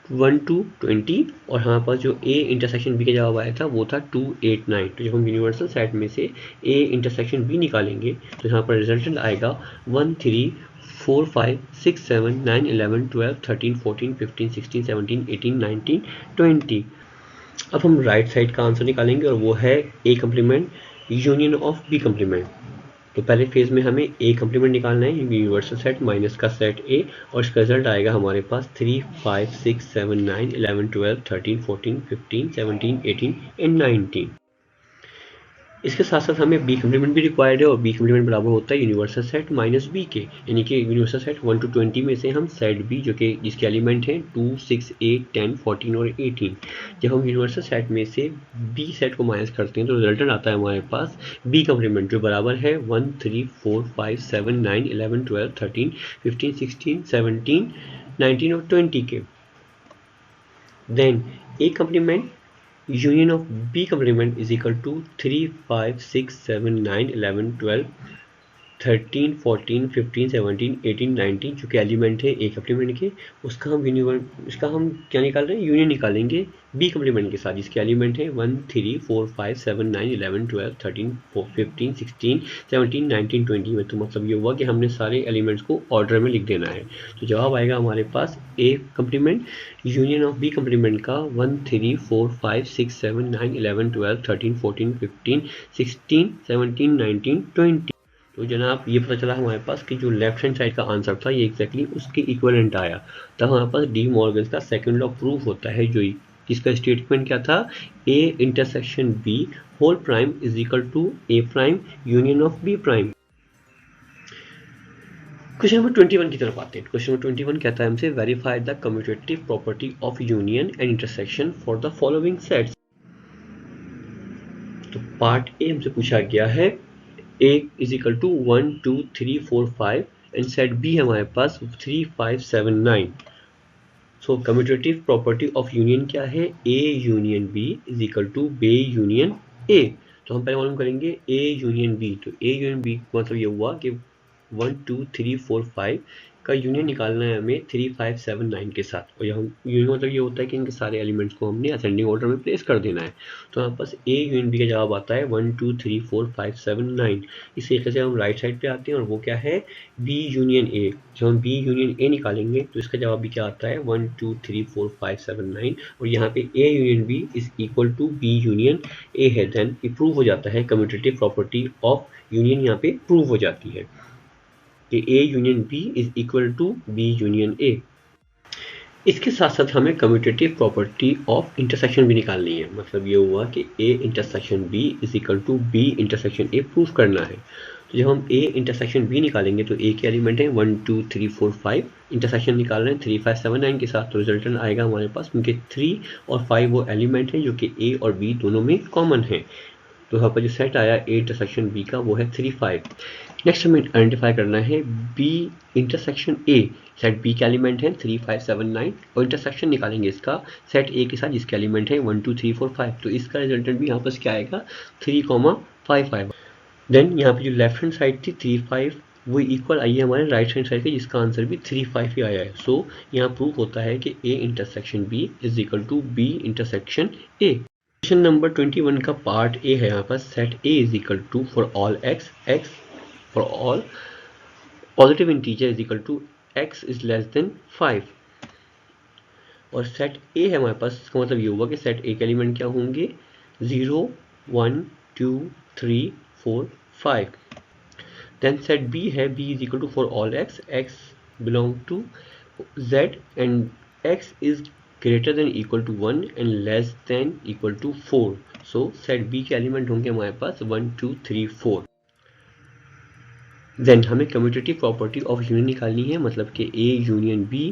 1 2 20, और हमारे पास जो ए इंटरसेक्शन बी का जवाब आया था वो था 2 8 9। तो जब हम यूनिवर्सल सेट में से ए इंटरसेक्शन बी निकालेंगे तो यहाँ पर रिजल्टेंट आएगा 1 3 4 5 6 7 9 11 12 13 14 15 16 17 18 19 20। अब हम राइट साइड का आंसर निकालेंगे और वो है A complement union of B complement. तो पहले फेज में हमें ए कम्प्लीमेंट निकालना है, यूनिवर्सल सेट माइनस का सेट ए, और इसका रिजल्ट आएगा हमारे पास 3, 5, 6, 7, 9, 11, 12, 13, 14, 15, 17, 18 एंड 19। इसके साथ साथ हमें बी कम्प्लीमेंट भी रिक्वायर्ड है, और बी कम्प्लीमेंट बराबर होता है यूनिवर्सल सेट माइनस बी के, यानी कि यूनिवर्सल सेट 1 to 20 में से हम सेट बी जो कि जिसके एलिमेंट हैं 2, 6, 8, 10, 14 और 18, जब हम यूनिवर्सल सेट में से बी सेट को माइनस करते हैं तो रिजल्टेंट आता है हमारे पास बी कम्प्लीमेंट, जो बराबर है 1, 3, 4, 5, 7, 9, 11, 12, 13, 15, 16, 17, 19 और 20 के। Then A complement union of B complement is equal to 3, 5, 6, 7, 9, 11, 12, 13, 14, 15, 17, 18, 19 जो कि एलिमेंट है ए कम्प्लीमेंट के, इसका हम क्या निकाल रहे हैं, यूनियन निकालेंगे बी कम्प्लीमेंट के साथ, जिसके एलिमेंट है 1, 3, 4, 5, 7, 9, 11, 12, 13, 15, 16, 17, 19, 20 में। तो मतलब ये हुआ कि हमने सारे एलिमेंट्स को ऑर्डर में लिख देना है। तो जवाब आएगा हमारे पास A complement union of B complement का 1, 3, 4, 5, 6, 7, 9, 11, 12, 13, 14, 15, 16, 17, 19, 20। तो जनाब ये पता चला हमारे पास कि जो लेफ्ट हैंड साइड का आंसर था ये एग्जैक्टली उसके इक्विवेलेंट आया। तब हमारे पास डी मॉर्गन का सेकंड लॉ प्रूफ होता है, जो जिसका स्टेटमेंट क्या था, A intersection B whole prime is equal to A prime union of B prime. Question number 21 की तरफ आते हैं। क्वेश्चन नंबर 21 कहता है हमसे verify the commutative property of union and intersection for the following sets. तो पार्ट ए हमसे पूछा गया है A is equal to 1, 2, 3, 4, 5 and set B है हमारे पास 3, 5, 7, 9। So commutative property of union क्या है, A union B is equal to B union A। तो हम पहले मालूम करेंगे A यूनियन B। तो A यूनियन B मतलब ये हुआ कि 1, 2, 3, 4, 5 का यूनियन निकालना है हमें 3, 5, 7, 9 के साथ, और हम यूनियन मतलब ये होता है कि इनके सारे एलिमेंट्स को हमने असेंडिंग ऑर्डर में प्लेस कर देना है। तो हमारे पास ए यूनियन बी का जवाब आता है 1, 2, 3, 4, 5, 7, 9। इस तरीके से हम राइट साइड पे आते हैं, और वो क्या है, बी यूनियन ए। जब हम बी यूनियन ए निकालेंगे तो इसका जवाब भी क्या आता है 1, 2, 3, 4, 5, 7, 9, और यहाँ पे A union B is equal to B union A है। देन ये प्रूव हो जाता है, कम्यूटेटिव प्रॉपर्टी ऑफ यूनियन यहाँ पे प्रूव हो जाती है कि A union B is equal to B union A। इसके साथ साथ हमें कम्यूटेटिव प्रॉपर्टी ऑफ इंटरसेक्शन भी निकालनी है। मतलब ये हुआ कि A intersection B is equal to B intersection A proof करना है। तो जब हम A इंटरसेक्शन B निकालेंगे तो A के एलिमेंट है 1, 2, 3, 4, 5, इंटरसेक्शन निकाल रहे हैं 3, 5, 7, 9 के साथ। तो रिजल्टेंट आएगा हमारे पास, क्योंकि 3 और 5 वो एलिमेंट हैं जो कि A और B दोनों में कॉमन है। तो यहाँ पर जो सेट आया A इंटरसेक्शन B का वो है 3, 5। नेक्स्ट हमें आइडेंटिफाई करना है B intersection A। Set B के एलिमेंट हैं 3, 5, 7, 9, और इंटरसेक्शन निकालेंगे इसका सेट A के साथ जिसके एलिमेंट है 1, 2, 3, 4, 5। तो इसका रिजल्टेंट भी यहाँ पर क्या आएगा 3, 5, 5। देन यहाँ पे जो लेफ्ट हैंड साइड थी 3, 5 वो इक्वल आई है हमारे राइट हैंड साइड के, जिसका आंसर भी 3, 5 ही आया है। सो यहाँ प्रूफ होता है कि A intersection B is equal to B intersection A। Question number 21 का पार्ट ए है यहाँ पर, set A is equal to for all x for all positive integer is equal to x is less than 5, और सेट A है हमारे पास। इसका मतलब ये हुआ कि सेट A के एलिमेंट क्या होंगे 0, 1, 2, 3, 4, 5। देन सेट B है B is equal to for all x belong to z and x is greater than equal to 1 and less than equal to 4. So set B के element होंगे हमारे पास 1, 2, 3, 4। Then हमें commutative property of union निकालनी है, मतलब कि A union B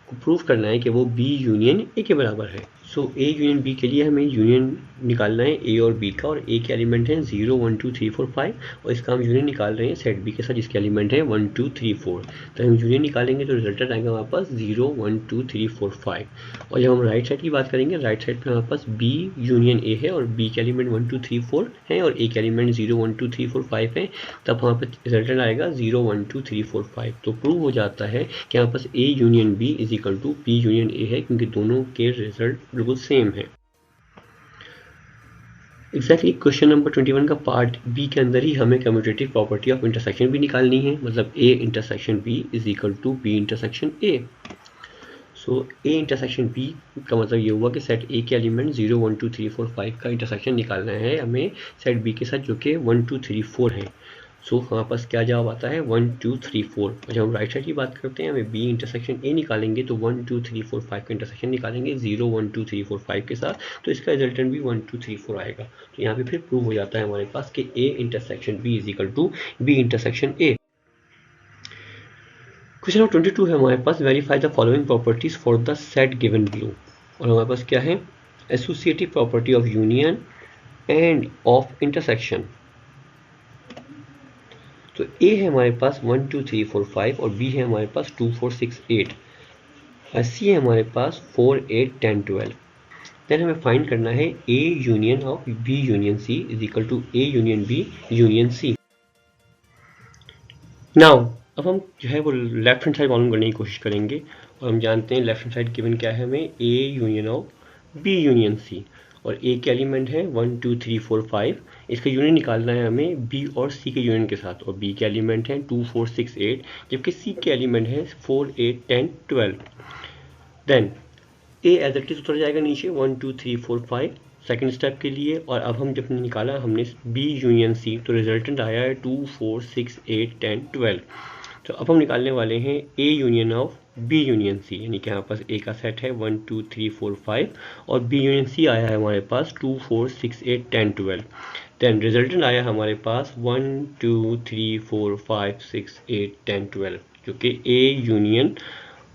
को prove करना है कि वो B यूनियन A के बराबर है। सो A यूनियन B के लिए हमें यूनियन निकालना है A और B का, और A के एलिमेंट हैं 0, 1, 2, 3, 4, 5, और इसका हम यूनियन निकाल रहे हैं सेट B के साथ जिसके एलिमेंट है 1, 2, 3, 4। तो हम यूनियन निकालेंगे तो रिजल्टेंट आएगा हमारे पास 0, 1, 2, 3, 4, 5। और जब हम राइट साइड की बात करेंगे, राइट साइड पर हमारे पास B यूनियन A है, और B के एलिमेंट 1, 2, 3, 4 हैं, और A के एलिमेंट 0, 1, 2, 3, 4, 5 हैं। तब वहाँ पर रिजल्टेंट आएगा 0, 1, 2, 3, 4, 5। तो प्रूव हो जाता है कि यहाँ पास A union B is equal to B union A है, क्योंकि दोनों के रिजल्ट बिल्कुल सेम है। एग्जैक्टली क्वेश्चन नंबर 21 का पार्ट बी के अंदर ही हमें कम्यूटेटिव प्रॉपर्टी ऑफ इंटरसेक्शन भी निकालनी है, मतलब A intersection B is equal to B intersection A। So A intersection B का मतलब ये हुआ कि सेट A के एलिमेंट 0, 1, 2, 3, 4, 5 का इंटरसेक्शन निकालना है हमें सेट B के साथ जो कि 1, 2, 3, 4 है। सो हमारे पास क्या जवाब आता है 1 2 3 4। और जब हम राइट साइड की बात करते हैं हमें बी इंटरसेक्शन ए निकालेंगे तो 1 2 3 4 5 का इंटरसेक्शन निकालेंगे 0 1 2 3 4 5 के साथ, तो इसका रिजल्टेंट भी 1 2 3 4 आएगा। तो यहाँ पे फिर प्रूव हो जाता है हमारे पास कि A intersection B is equal to B intersection A. Question number 22 है हमारे पास, verify the following properties for the set given below. और हमारे पास क्या है, associative property of union and of intersection. तो ए है हमारे पास 1 2 3 4 5 और बी है हमारे पास 2 4 6 8 और सी है हमारे पास 4 8 10 12। देन हमें फाइंड करना है A union of B union C is equal to A union B union C. Now अब हम जो है वो लेफ्ट हैंड साइड मालूम करने की कोशिश करेंगे और हम जानते हैं लेफ्ट हैंड साइड गिवन क्या है हमें, A union of B union C. और ए के एलिमेंट है 1 2 3 4 5, इसका यूनियन निकालना है हमें बी और सी के यूनियन के साथ, और बी के एलिमेंट है 2 4 6 8 जबकि सी के एलिमेंट है 4 8 10 12। Then A as it is उतर जाएगा नीचे 1 2 3 4 5 सेकेंड स्टेप के लिए, और अब हम जब निकाला हमने बी यूनियन सी तो रिजल्टेंट आया है 2 4 6 8 10 12। तो अब हम निकालने वाले हैं A union of B union C, यानी कि हमारे पास ए का सेट है 1 2 3 4 5 और बी यूनियन सी आया है हमारे पास 2 4 6 8 10 12। देन रिजल्टेंट आया हमारे पास 1 2 3 4 5 6 8 10 12 जो कि A union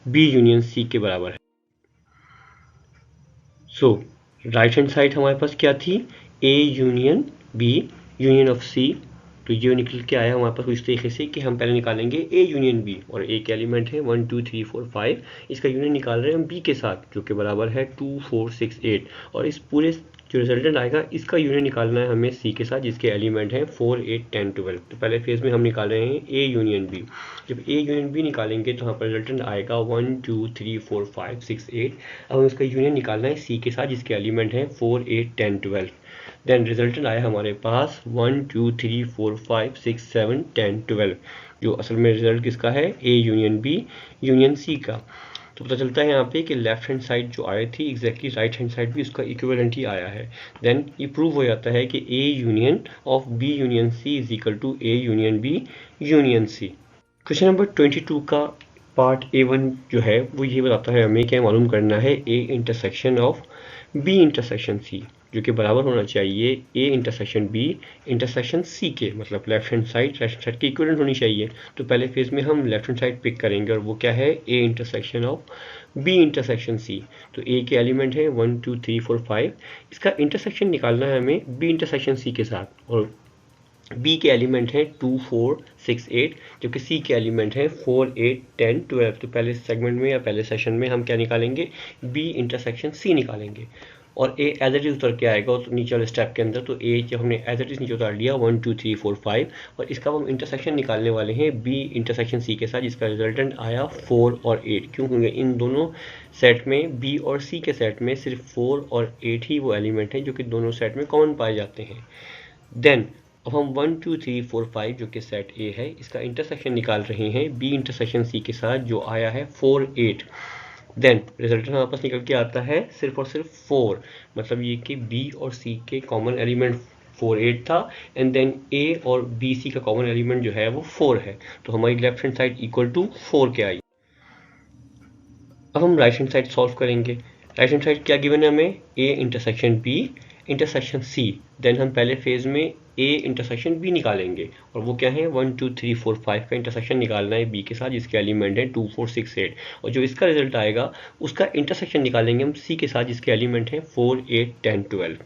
B union C के बराबर है। सो राइट हैंड साइड हमारे पास क्या थी, A union B union of C. तो ये निकल के आया हमारे पास इस तरीके से कि हम पहले निकालेंगे ए यूनियन बी, और ए के एलिमेंट है 1 2 3 4 5, इसका यूनियन निकाल रहे हैं हम बी के साथ जो कि बराबर है 2 4 6 8, और इस पूरे जो रिजल्टेंट आएगा इसका यूनियन निकालना है हमें सी के साथ जिसके एलिमेंट हैं 4 8 10 12। तो पहले फेज में हम निकाल रहे हैं ए यूनियन बी। जब ए यूनियन बी निकालेंगे तो यहाँ पर रिजल्टेंट आएगा 1 2 3 4 5 6 8। अब हम इसका यूनियन निकालना है सी के साथ जिसके एलिमेंट हैं 4 8 10 12। देन रिजल्टेंट आया हमारे पास 1 2 3 4 5 6 7 10 12 जो असल में रिजल्ट किसका है, A union B union C का। तो पता चलता है यहाँ पे कि लेफ्ट हैंड साइड जो आई थी एग्जैक्टली राइट हैंड साइड भी उसका इक्विवेलेंट ही आया है। देन ये प्रूव हो जाता है कि A union of B union C is equal to A union B union C. Question number 22 का पार्ट A1 जो है वो ये बताता है हमें क्या मालूम करना है A intersection of B intersection C जो कि बराबर होना चाहिए A intersection B intersection C के, मतलब left hand side right hand side की इक्विवेलेंट होनी चाहिए। तो पहले फेज में हम लेफ्ट हैंड साइड पिक करेंगे और वो क्या है, A intersection of B intersection C. तो ए के एलिमेंट है 1 2 3 4 5, इसका इंटरसेक्शन निकालना है हमें बी इंटरसेक्शन सी के साथ, और बी के एलिमेंट है 2 4 6 8 जबकि सी के एलिमेंट है 4 8 10 12। तो पहले सेगमेंट में या पहले सेशन में हम क्या निकालेंगे, बी इंटरसेक्शन सी निकालेंगे, और ए एज इट इज उतर के आएगा तो नीचे वाले स्टेप के अंदर। तो ए जब हमने एज इट इज नीचे उतार लिया 1 2 3 4 5, और इसका हम इंटरसेक्शन निकालने वाले हैं बी इंटरसेक्शन सी के साथ जिसका रिजल्टेंट आया 4 और 8। क्यों, क्योंकि इन दोनों सेट में बी और सी के सेट में सिर्फ 4 और 8 ही वो एलिमेंट हैं जो कि दोनों सेट में कॉमन पाए जाते हैं। देन अब हम 1 2 3 4 5 जो कि सेट ए है इसका इंटरसेक्शन निकाल रहे हैं बी इंटरसेक्शन सी के साथ जो आया है 4 8। देन रिजल्ट हमारे पास निकल के आता है सिर्फ और सिर्फ 4, मतलब ये कि बी और सी के कॉमन एलिमेंट 4 8 था, एंड देन ए और बी सी का कॉमन एलिमेंट जो है वो 4 है। तो हमारी left hand side equal to 4 के आई। अब हम राइट हैंड साइड सॉल्व करेंगे। राइट हैंड साइड क्या गिवन है हमें, A intersection B intersection C. Then हम पहले फेज में ए इंटरसेक्शन बी निकालेंगे, और वो क्या है 1 2 3 4 5 का इंटरसेक्शन निकालना है बी के साथ जिसके एलिमेंट है 2 4 6 8, और जो इसका रिजल्ट आएगा उसका इंटरसेक्शन निकालेंगे हम सी के साथ जिसके एलिमेंट है 4 8 10 12।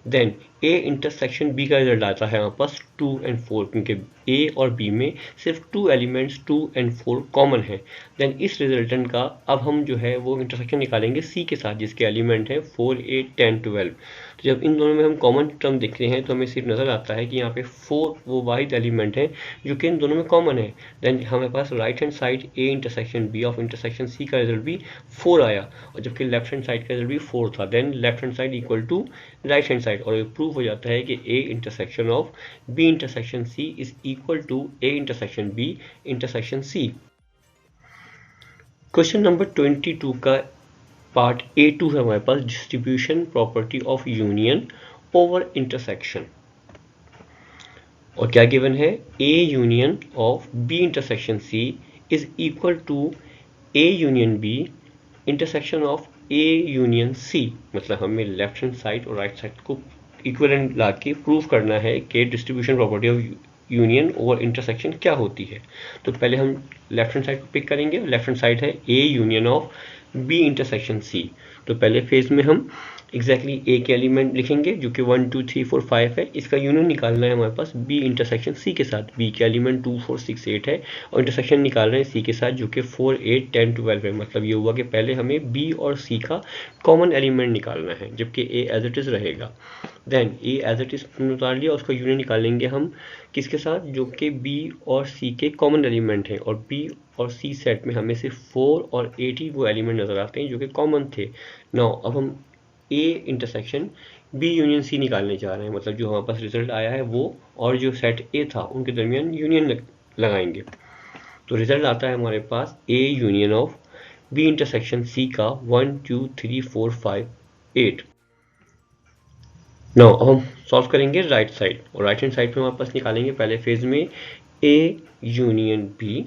देन ए इंटरसेक्शन बी का रिजल्ट आता है हमारे पास 2 and 4 क्योंकि ए और बी में सिर्फ 2 एलिमेंट्स 2 and 4 कॉमन है। देन इस रिजल्टेंट का अब हम जो है वो इंटरसेक्शन निकालेंगे सी के साथ जिसके एलिमेंट है 4 8 10 12। तो जब इन दोनों में हम कॉमन टर्म देखते हैं तो हमें सिर्फ नज़र आता है कि यहाँ पे 4 वो वाहिद एलिमेंट है जो कि इन दोनों में कॉमन है। देन हमारे पास right hand side A intersection B of intersection C का रिजल्ट भी 4 आया, और जबकि लेफ्ट हैंड साइड का रिजल्ट भी 4 था। Then left hand side equal to right hand side, और ये प्रूव हो जाता है कि A intersection of B intersection C is equal to A intersection B intersection C. Question number 22 का पार्ट A2 है हमारे पास, distribution property of union over intersection. और क्या गिवन है, A union of B intersection C is equal to A union B intersection of A union C। मतलब हमें left hand side और राइट साइड को इक्विवेलेंट ला के प्रूव करना है कि distribution property of union over intersection क्या होती है। तो पहले हम लेफ्ट हैंड साइड को पिक करेंगे। लेफ्ट हैंड साइड है A union of B intersection C। तो पहले फेज में हम एग्जैक्टली A के एलिमेंट लिखेंगे जो कि 1 2 3 4 5 है। इसका यूनियन निकालना है हमारे पास B इंटरसेक्शन C के साथ। B के एलिमेंट 2 4 6 8 है और इंटरसेक्शन निकाल रहे हैं C के साथ जो कि 4 8 10 12 है। मतलब ये हुआ कि पहले हमें B और C का कॉमन एलिमेंट निकालना है जबकि A एज इट इज़ रहेगा। Then A as it is उतार लिया, उसका यूनियन निकालेंगे हम किसके साथ, जो कि B और C के कॉमन एलिमेंट हैं। और B और C सेट में हमें सिर्फ 4 और 8 ही वो एलिमेंट नज़र आते हैं जो कि कॉमन थे। नाउ अब हम A intersection B union C निकालने जा रहे हैं। मतलब जो हमारे पास रिजल्ट आया है वो और जो सेट A था उनके दरमियान यूनियन लगाएंगे। तो रिजल्ट आता है हमारे पास A union of B intersection C का 1 2 3 4 5 8। नाउ अब हम सॉल्व करेंगे राइट साइड, और राइट हैंड साइड पे हमारे पास निकालेंगे पहले फेज में A union B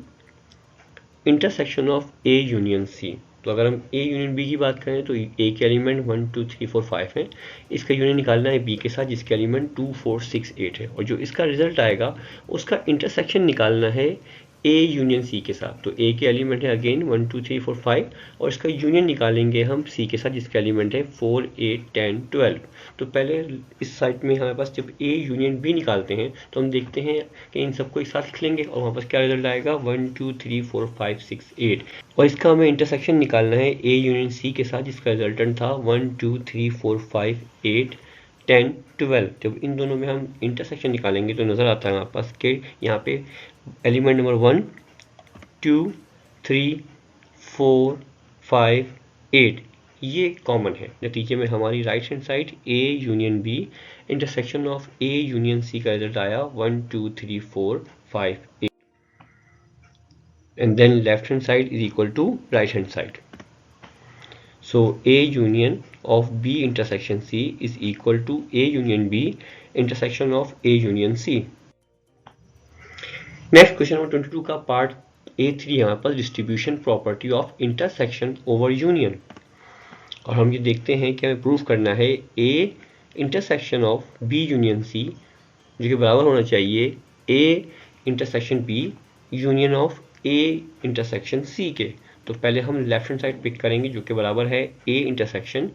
intersection of A union C। तो अगर हम A यूनियन B की बात करें तो A के एलिमेंट 1 2 3 4 5 हैं। इसका यूनियन निकालना है B के साथ जिसके एलिमेंट 2 4 6 8 है। और जो इसका रिजल्ट आएगा उसका इंटरसेक्शन निकालना है A यूनियन C के साथ। तो A के एलिमेंट है अगेन 1 2 3 4 5 और इसका यूनियन निकालेंगे हम C के साथ जिसका एलिमेंट है 4 8 10 12। तो पहले इस साइड में हमारे पास जब A यूनियन B निकालते हैं तो हम देखते हैं कि इन सबको एक साथ लिख लेंगे और हमारे पास क्या रिजल्ट आएगा 1 2 3 4 5 6 8। और इसका हमें इंटरसेक्शन निकालना है A यूनियन C के साथ जिसका रिजल्टेंट था 1 2 3 4 5 8 10 12। जब इन दोनों में हम इंटरसेक्शन निकालेंगे तो नज़र आता है हमारे पास कि यहाँ पे एलिमेंट नंबर 1 2 3 4 5 8 ये कॉमन है। नतीजे में हमारी right hand side A union B intersection of A union C का रिजल्ट आया 1 2 3 4 5 8 and then left hand side is equal to right hand side. So A union of B intersection C is equal to A union B intersection of A union C. Next question number 22 का part A3 यहाँ पर distribution property of intersection over union. और हम ये देखते हैं कि हमें प्रूफ करना है A intersection of B union C जो कि बराबर होना चाहिए A intersection B union of A intersection C के। तो पहले हम लेफ्ट हैंड साइड पिक करेंगे जो कि बराबर है A intersection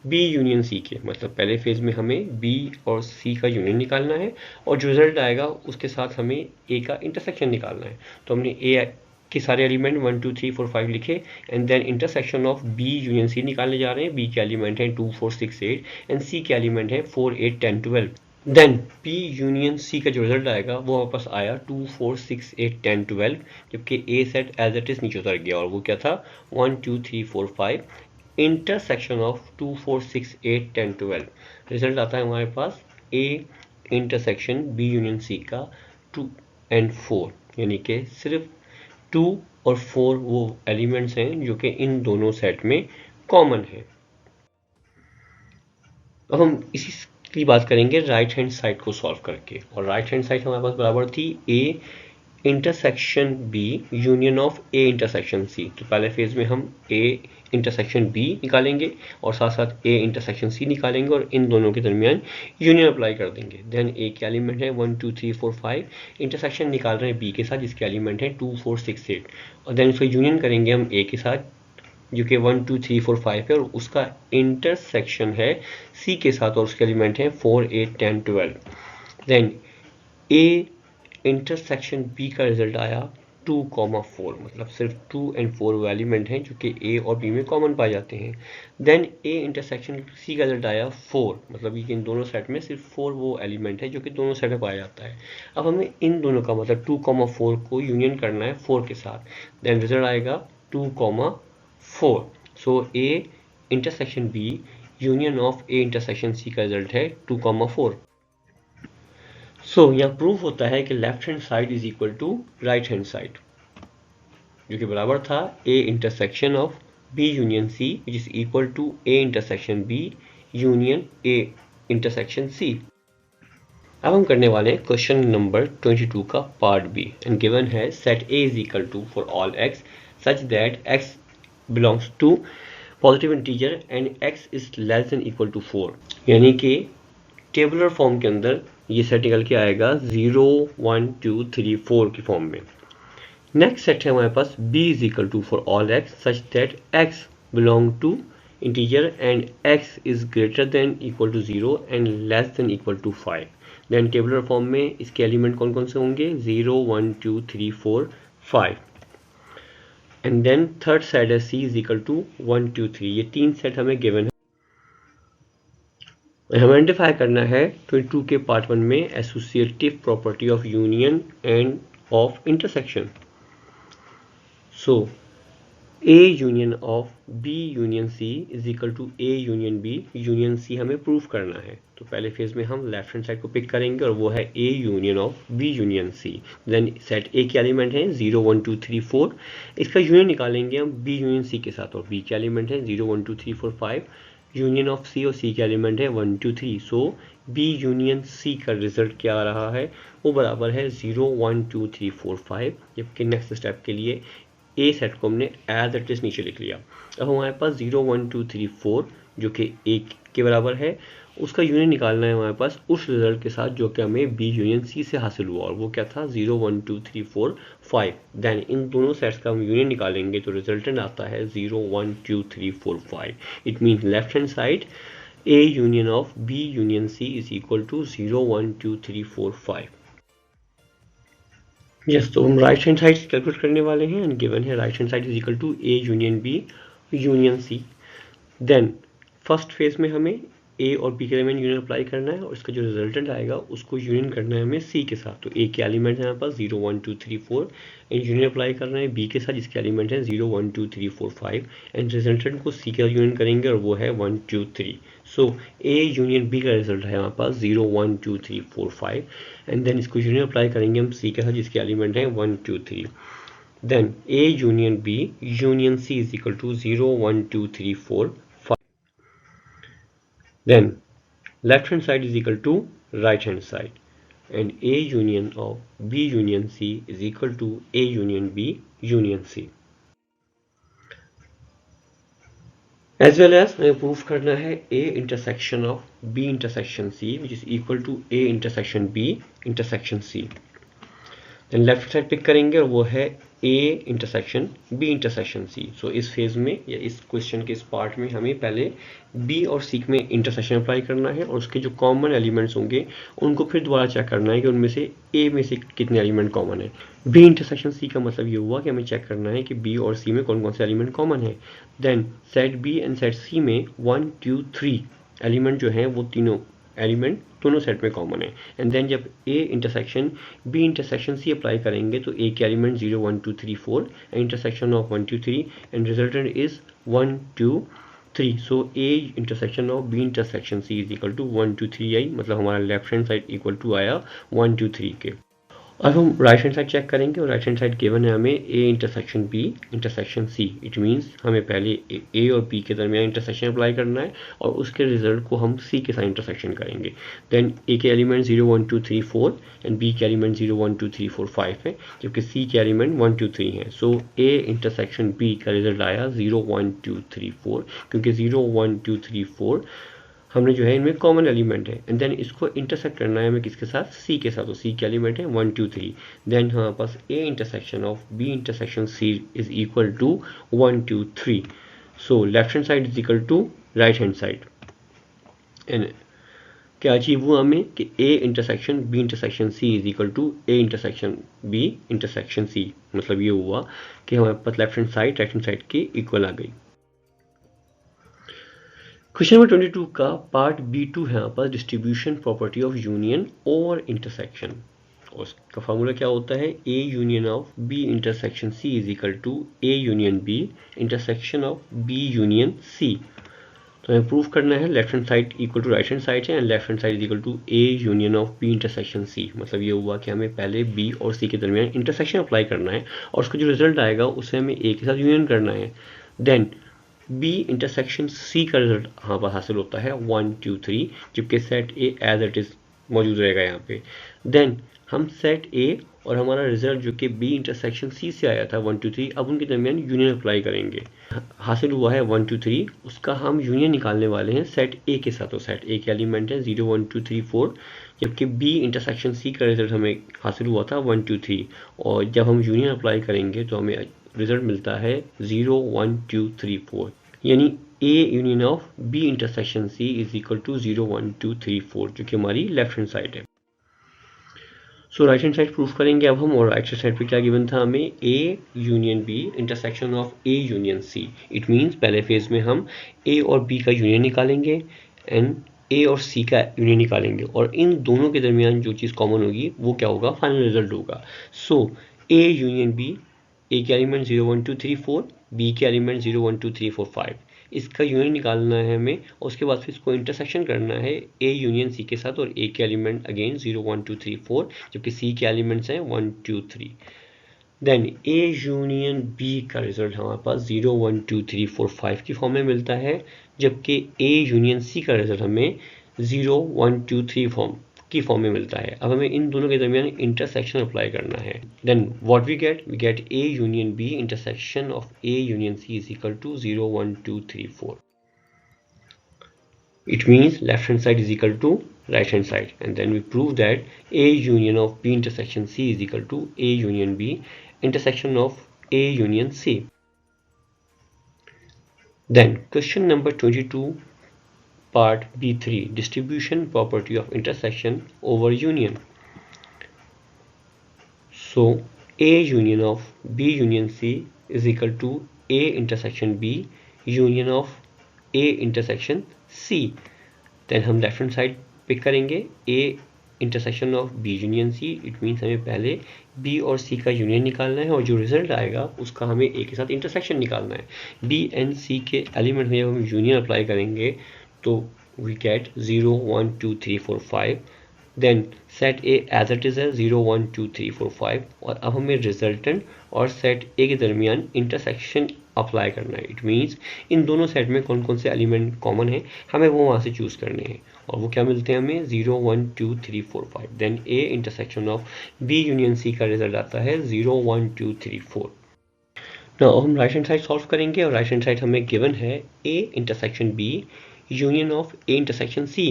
B union C के। मतलब पहले फेज में हमें B और C का यूनियन निकालना है और जो रिजल्ट आएगा उसके साथ हमें A का इंटरसेक्शन निकालना है। तो हमने A के सारे एलिमेंट 1 2 3 4 5 लिखे and then intersection of B union C निकालने जा रहे हैं। B के एलिमेंट हैं 2 4 6 8 एंड C के एलिमेंट हैं 4 8 10 12। देन P यूनियन C का जो रिजल्ट आएगा वो हमारे पास आया 2 4 6 8 10 12, जबकि A set as it is नीचे उतर गया और वो क्या था 1 2 3 4 5 इंटरसेक्शन ऑफ 2 4 6 8 10 12। रिजल्ट आता है हमारे पास A intersection B union C का 2 and 4, यानी कि सिर्फ 2 और 4 वो एलिमेंट्स हैं जो कि इन दोनों सेट में कॉमन है। अब हम इसी की बात करेंगे राइट हैंड साइड को सॉल्व करके। और राइट हैंड साइड हमारे पास बराबर थी A intersection B union of A intersection C। तो पहले फेज में हम A इंटरसेक्शन B निकालेंगे और साथ साथ A इंटरसेक्शन C निकालेंगे और इन दोनों के दरमियान यूनियन अप्लाई कर देंगे। देन A के एलिमेंट है 1 2 3 4 5, इंटरसेक्शन निकाल रहे हैं B के साथ जिसके एलिमेंट है 2 4 6 8 और देन उसको यूनियन करेंगे हम A के साथ जो कि 1 2 3 4 5 है और उसका इंटरसेक्शन है C के साथ और उसके एलिमेंट है 4 8 10 12। देन A इंटरसेक्शन B का रिजल्ट आया 2, 4, मतलब सिर्फ 2 and 4 वो एलिमेंट हैं जो कि A और B में कॉमन पाए जाते हैं। देन A इंटरसेक्शन C का रिजल्ट आया 4, मतलब कि इन दोनों सेट में सिर्फ 4 वो एलिमेंट है जो कि दोनों सेट में पाया जाता है। अब हमें इन दोनों का मतलब 2, 4 को यूनियन करना है 4 के साथ। देन रिजल्ट आएगा 2, 4। So A intersection B union of A intersection C का रिजल्ट है 2, 4। सो यहाँ प्रूफ होता है कि left hand side is equal to right hand side जो कि बराबर था A intersection of B union C which is equal to A intersection B union A intersection C। अब हम करने वाले हैं क्वेश्चन नंबर 22 का पार्ट बी एंड गिवन है set A is equal to for all x such that x belongs to positive integer and x is less than equal to 4, यानी कि tabular form के अंदर ये सेट निकल के आएगा 0 1 2 3 4 की फॉर्म में। नेक्स्ट सेट है हमारे पास b is equal to for all x such that x belong to integer and x is greater than equal to 0 and less than equal to 5। Then tabular form में इसके element कौन कौन से होंगे 0 1 2 3 4 5 and then third set है c is equal to 1 2 3। ये तीन set हमें गिवन है। हमें आइडेंटिफाई करना है 22 के पार्ट 1 में associative property of union and of intersection. So A union of B union C is equal to A union B union C हमें प्रूव करना है। तो पहले फेज में हम लेफ्ट हैंड साइड को पिक करेंगे और वो है A union of B union C। Then set A के एलिमेंट हैं 0 1 2 3 4, इसका यूनियन निकालेंगे हम B यूनियन C के साथ और B के एलिमेंट हैं 0 1 2 3 4 5, यूनियन ऑफ C और C के एलिमेंट है 1 2 3। सो B यूनियन C का रिजल्ट क्या आ रहा है वो बराबर है 0 1 2 3 4 5, जबकि नेक्स्ट स्टेप के लिए ए सेट को हमने एज इट इज नीचे लिख लिया। अब हमारे पास 0 1 2 3 4 जो कि 1 के बराबर है, उसका यूनियन निकालना है हमारे पास उस रिजल्ट के साथ जो कि हमें बी यूनियन सी से हासिल हुआ और वो क्या था 0 1 2 3 4 5। देन इन दोनों सेट्स का हम यूनियन निकालेंगे तो रिजल्टेंट आता है 0 1 2 3 4 5। It means left hand side A union of B union C is equal to 0 1 2 3 4 5। Yes, तो हम राइट हैंड साइड कैलकुलेट करने वाले हैं एंड गिवन है right hand side is equal to A union B union C. Then first phase में हमें ए और B के एलिमेंट यूनियन अप्लाई करना है और इसका जो रिजल्टेंट आएगा उसको यूनियन करना है हमें सी के साथ। तो ए के एलिमेंट है हमारे पास 0 1 2 3 4 एंड यूनियन अप्लाई करना है बी के साथ जिसके एलिमेंट है 0 1 2 3 4 5 एंड रिजल्टेंट को सी के साथ यूनियन करेंगे और वो है 1 2 3। सो ए यूनियन बी का रिजल्ट है हमारे पास 0 1 2 3 4 5 एंड देन इसको यूनियन अप्लाई करेंगे हम सी के साथ जिसके एलिमेंट है 1 2 3। Then A union B union C is equal to 0 1 2 3 4 5। Then left hand side is equal to right hand side and A union of B union C is equal to A union B union C. As well as हमें proof करना है A intersection of B intersection C which is equal to A intersection B intersection C. Then left side pick करेंगे और वो है A intersection B intersection C। So इस phase में या इस क्वेश्चन के इस पार्ट में हमें पहले B और C में इंटरसेक्शन अप्लाई करना है और उसके जो कॉमन एलिमेंट्स होंगे उनको फिर दोबारा चेक करना है कि उनमें से A में से कितने एलिमेंट कॉमन है। B इंटरसेक्शन C का मतलब ये हुआ कि हमें चेक करना है कि B और C में कौन कौन से एलिमेंट कॉमन है। Then set B and set C में 1 2 3 एलिमेंट जो हैं वो तीनों एलिमेंट दोनों सेट में कॉमन है एंड देन जब A intersection B intersection C apply करेंगे तो A के element 0 1 2 3 4 and intersection of 1 2 3 and resultant is 1 2 3। So A intersection of B intersection C is equal to 1 2 3 आई, मतलब हमारा left hand side equal to आया 1 2 3 के। अब हम राइट हैंड साइड चेक करेंगे और राइट हैंड साइड गिवन है हमें A intersection B intersection C। It means हमें पहले A और B के दरमियान इंटरसेक्शन अप्लाई करना है और उसके रिजल्ट को हम C के साथ इंटरसेक्शन करेंगे। देन A के एलिमेंट 0 1 2 3 4 एंड B के एलिमेंट 0 1 2 3 4 5 है जबकि C के एलिमेंट 1 2 3 है। सो A इंटरसेक्शन B का रिजल्ट आया 0 1 2 3 4 क्योंकि 0 1 2 3 4 हमने जो है इनमें कॉमन एलिमेंट है एंड देन इसको इंटरसेक्ट करना है हमें किसके साथ C के साथ। तो C के एलिमेंट है 1 2 3। देन हमारे पास A intersection of B intersection C is equal to 1 2 3। So left hand side is equal to right hand side and क्या अचीव हुआ हमें कि A intersection B intersection C is equal to A intersection B intersection C। मतलब ये हुआ कि हमारे पास left hand side right hand side की इक्वल आ गई। क्वेश्चन नंबर 22 का पार्ट B2 है यहाँ पर distribution property of union over intersection और उसका फार्मूला क्या होता है A union of B intersection C is equal to A union B intersection of B union C। तो हमें प्रूफ करना है left hand side equal to right hand side है and left hand side is equal to A union of B intersection C। मतलब ये हुआ कि हमें पहले B और C के दरमियान इंटरसेक्शन अप्लाई करना है और उसका जो रिजल्ट आएगा उसे हमें A के साथ यूनियन करना है। देन B इंटरसेक्शन C का रिजल्ट यहाँ पर हासिल होता है 1 2 3 जबकि set A as it is मौजूद रहेगा यहाँ पे। देन हम सेट ए और हमारा रिजल्ट जो कि बी इंटरसेक्शन सी से आया था 1 2 3, अब उनके दरमियान यूनियन अप्लाई करेंगे। हासिल हुआ है 1 2 3, उसका हम यूनियन निकालने वाले हैं सेट ए के साथ। तो सेट ए के एलिमेंट है 0 1 2 3 4, जबकि बी इंटरसेक्शन सी का रिजल्ट हमें हासिल हुआ था 1 2 3, और जब हम यूनियन अप्लाई करेंगे तो हमें रिजल्ट मिलता है 0 1 2 3 4, यानी A union of B intersection C is equal to 0 1 2 3 4, जो कि हमारी लेफ्ट हैंड साइड है। सो राइट हैंड साइड प्रूफ करेंगे अब हम, और राइट हैंड साइड पे क्या गिवन था हमें, A union B intersection of A union C. It means पहले फेज में हम ए और बी का यूनियन निकालेंगे एंड ए और सी का यूनियन निकालेंगे, और इन दोनों के दरमियान जो चीज़ कॉमन होगी वो क्या होगा, फाइनल रिजल्ट होगा। सो ए यूनियन बी, ए के एलिमेंट 0 1 2 3 4, बी के एलिमेंट 0 1 2 3 4 5, इसका यूनियन निकालना है हमें, और उसके बाद फिर इसको इंटरसेक्शन करना है ए यूनियन सी के साथ, और ए के एलिमेंट अगेन 0 1 2 3 4, जबकि सी के एलिमेंट्स हैं 1 2 3। देन ए यूनियन बी का रिजल्ट हमारे पास 0 1 2 3 4 5 की फॉर्म में मिलता है, जबकि ए यूनियन सी का रिजल्ट हमें 0 1 2 3 फॉर्म की फॉर्म में मिलता है। अब हमें इन दोनों के दरमियान इंटरसेक्शन अप्लाई करना है। Then what we get A union B intersection of A union C is equal to 0 1 2 3 4। It means left hand side is equal to right hand side, and then we prove that A union of B intersection C is equal to A union B intersection of A union C. Then question number 22 part B3, distribution property of intersection over union. So A union of B union C is equal to A intersection B union of A intersection C. Then हम left hand side pick करेंगे A intersection of B union C. It means हमें पहले B और सी का union निकालना है, और जो रिजल्ट आएगा उसका हमें ए के साथ इंटरसेक्शन निकालना है। बी एंड सी के एलिमेंट में जब हम यूनियन अप्लाई करेंगे तो we get 0 1 2 3 4 5। Then set A as it is है 0 1 2 3 4 5, और अब हमें रिजल्टेंट और सेट ए के दरमियान इंटरसेक्शन अप्लाई करना है। इट मीन्स इन दोनों सेट में कौन कौन से एलिमेंट कॉमन है हमें वो वहाँ से चूज़ करने हैं, और वो क्या मिलते हैं हमें 0 1 2 3 4 5। Then A intersection of B union C का रिजल्ट आता है 0 1 2 3 4। नाउ हम राइट हैंड साइड सॉल्व करेंगे, और राइट हैंड साइड हमें गिवन है A intersection B union of A intersection C.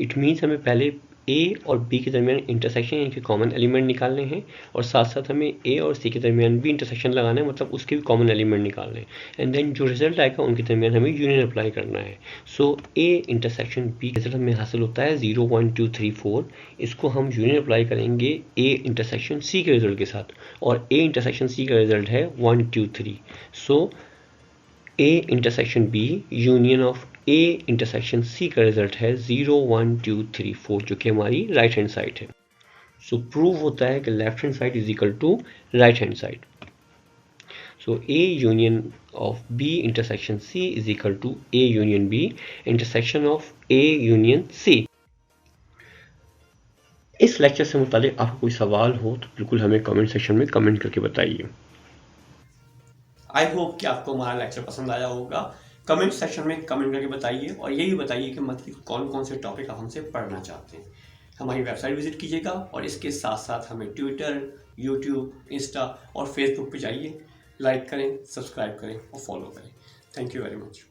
It means हमें पहले ए और बी के दरमियान इंटरसेक्शन यानी कि कॉमन एलिमेंट निकालने हैं, और साथ साथ हमें ए और सी के दरमियान भी इंटरसेक्शन लगाना है, मतलब उसके भी कॉमन एलिमेंट निकालने हैं। एंड देन जो रिजल्ट आएगा उनके दरमियान हमें यूनियन अप्लाई करना है। सो ए इंटरसेक्शन बी रिजल्ट हमें हासिल होता है 0 1 2 3 4, इसको हम यूनियन अप्लाई करेंगे ए इंटरसेक्शन सी के रिजल्ट के साथ, और ए इंटरसेक्शन सी का रिजल्ट है 1 2 3। So A intersection B union of A intersection C का रिजल्ट है 0 1 2 3 4, जो कि हमारी राइट हैंड साइड है। सो प्रूव होता है कि left hand side is equal to right hand side. So A union of B intersection C is equal to A union B intersection of A union C. इस lecture से मुतालिक आपको कोई सवाल हो तो बिल्कुल हमें कमेंट सेक्शन में कमेंट करके बताइए। आई होप कि आपको हमारा लेक्चर पसंद आया होगा। कमेंट सेक्शन में कमेंट करके बताइए, और ये भी बताइए कि मतलब कौन कौन से टॉपिक आप हमसे पढ़ना चाहते हैं। हमारी वेबसाइट विजिट कीजिएगा, और इसके साथ साथ हमें ट्विटर, यूट्यूब, इंस्टा और फेसबुक पे जाइए, लाइक करें, सब्सक्राइब करें और फॉलो करें। Thank you very much.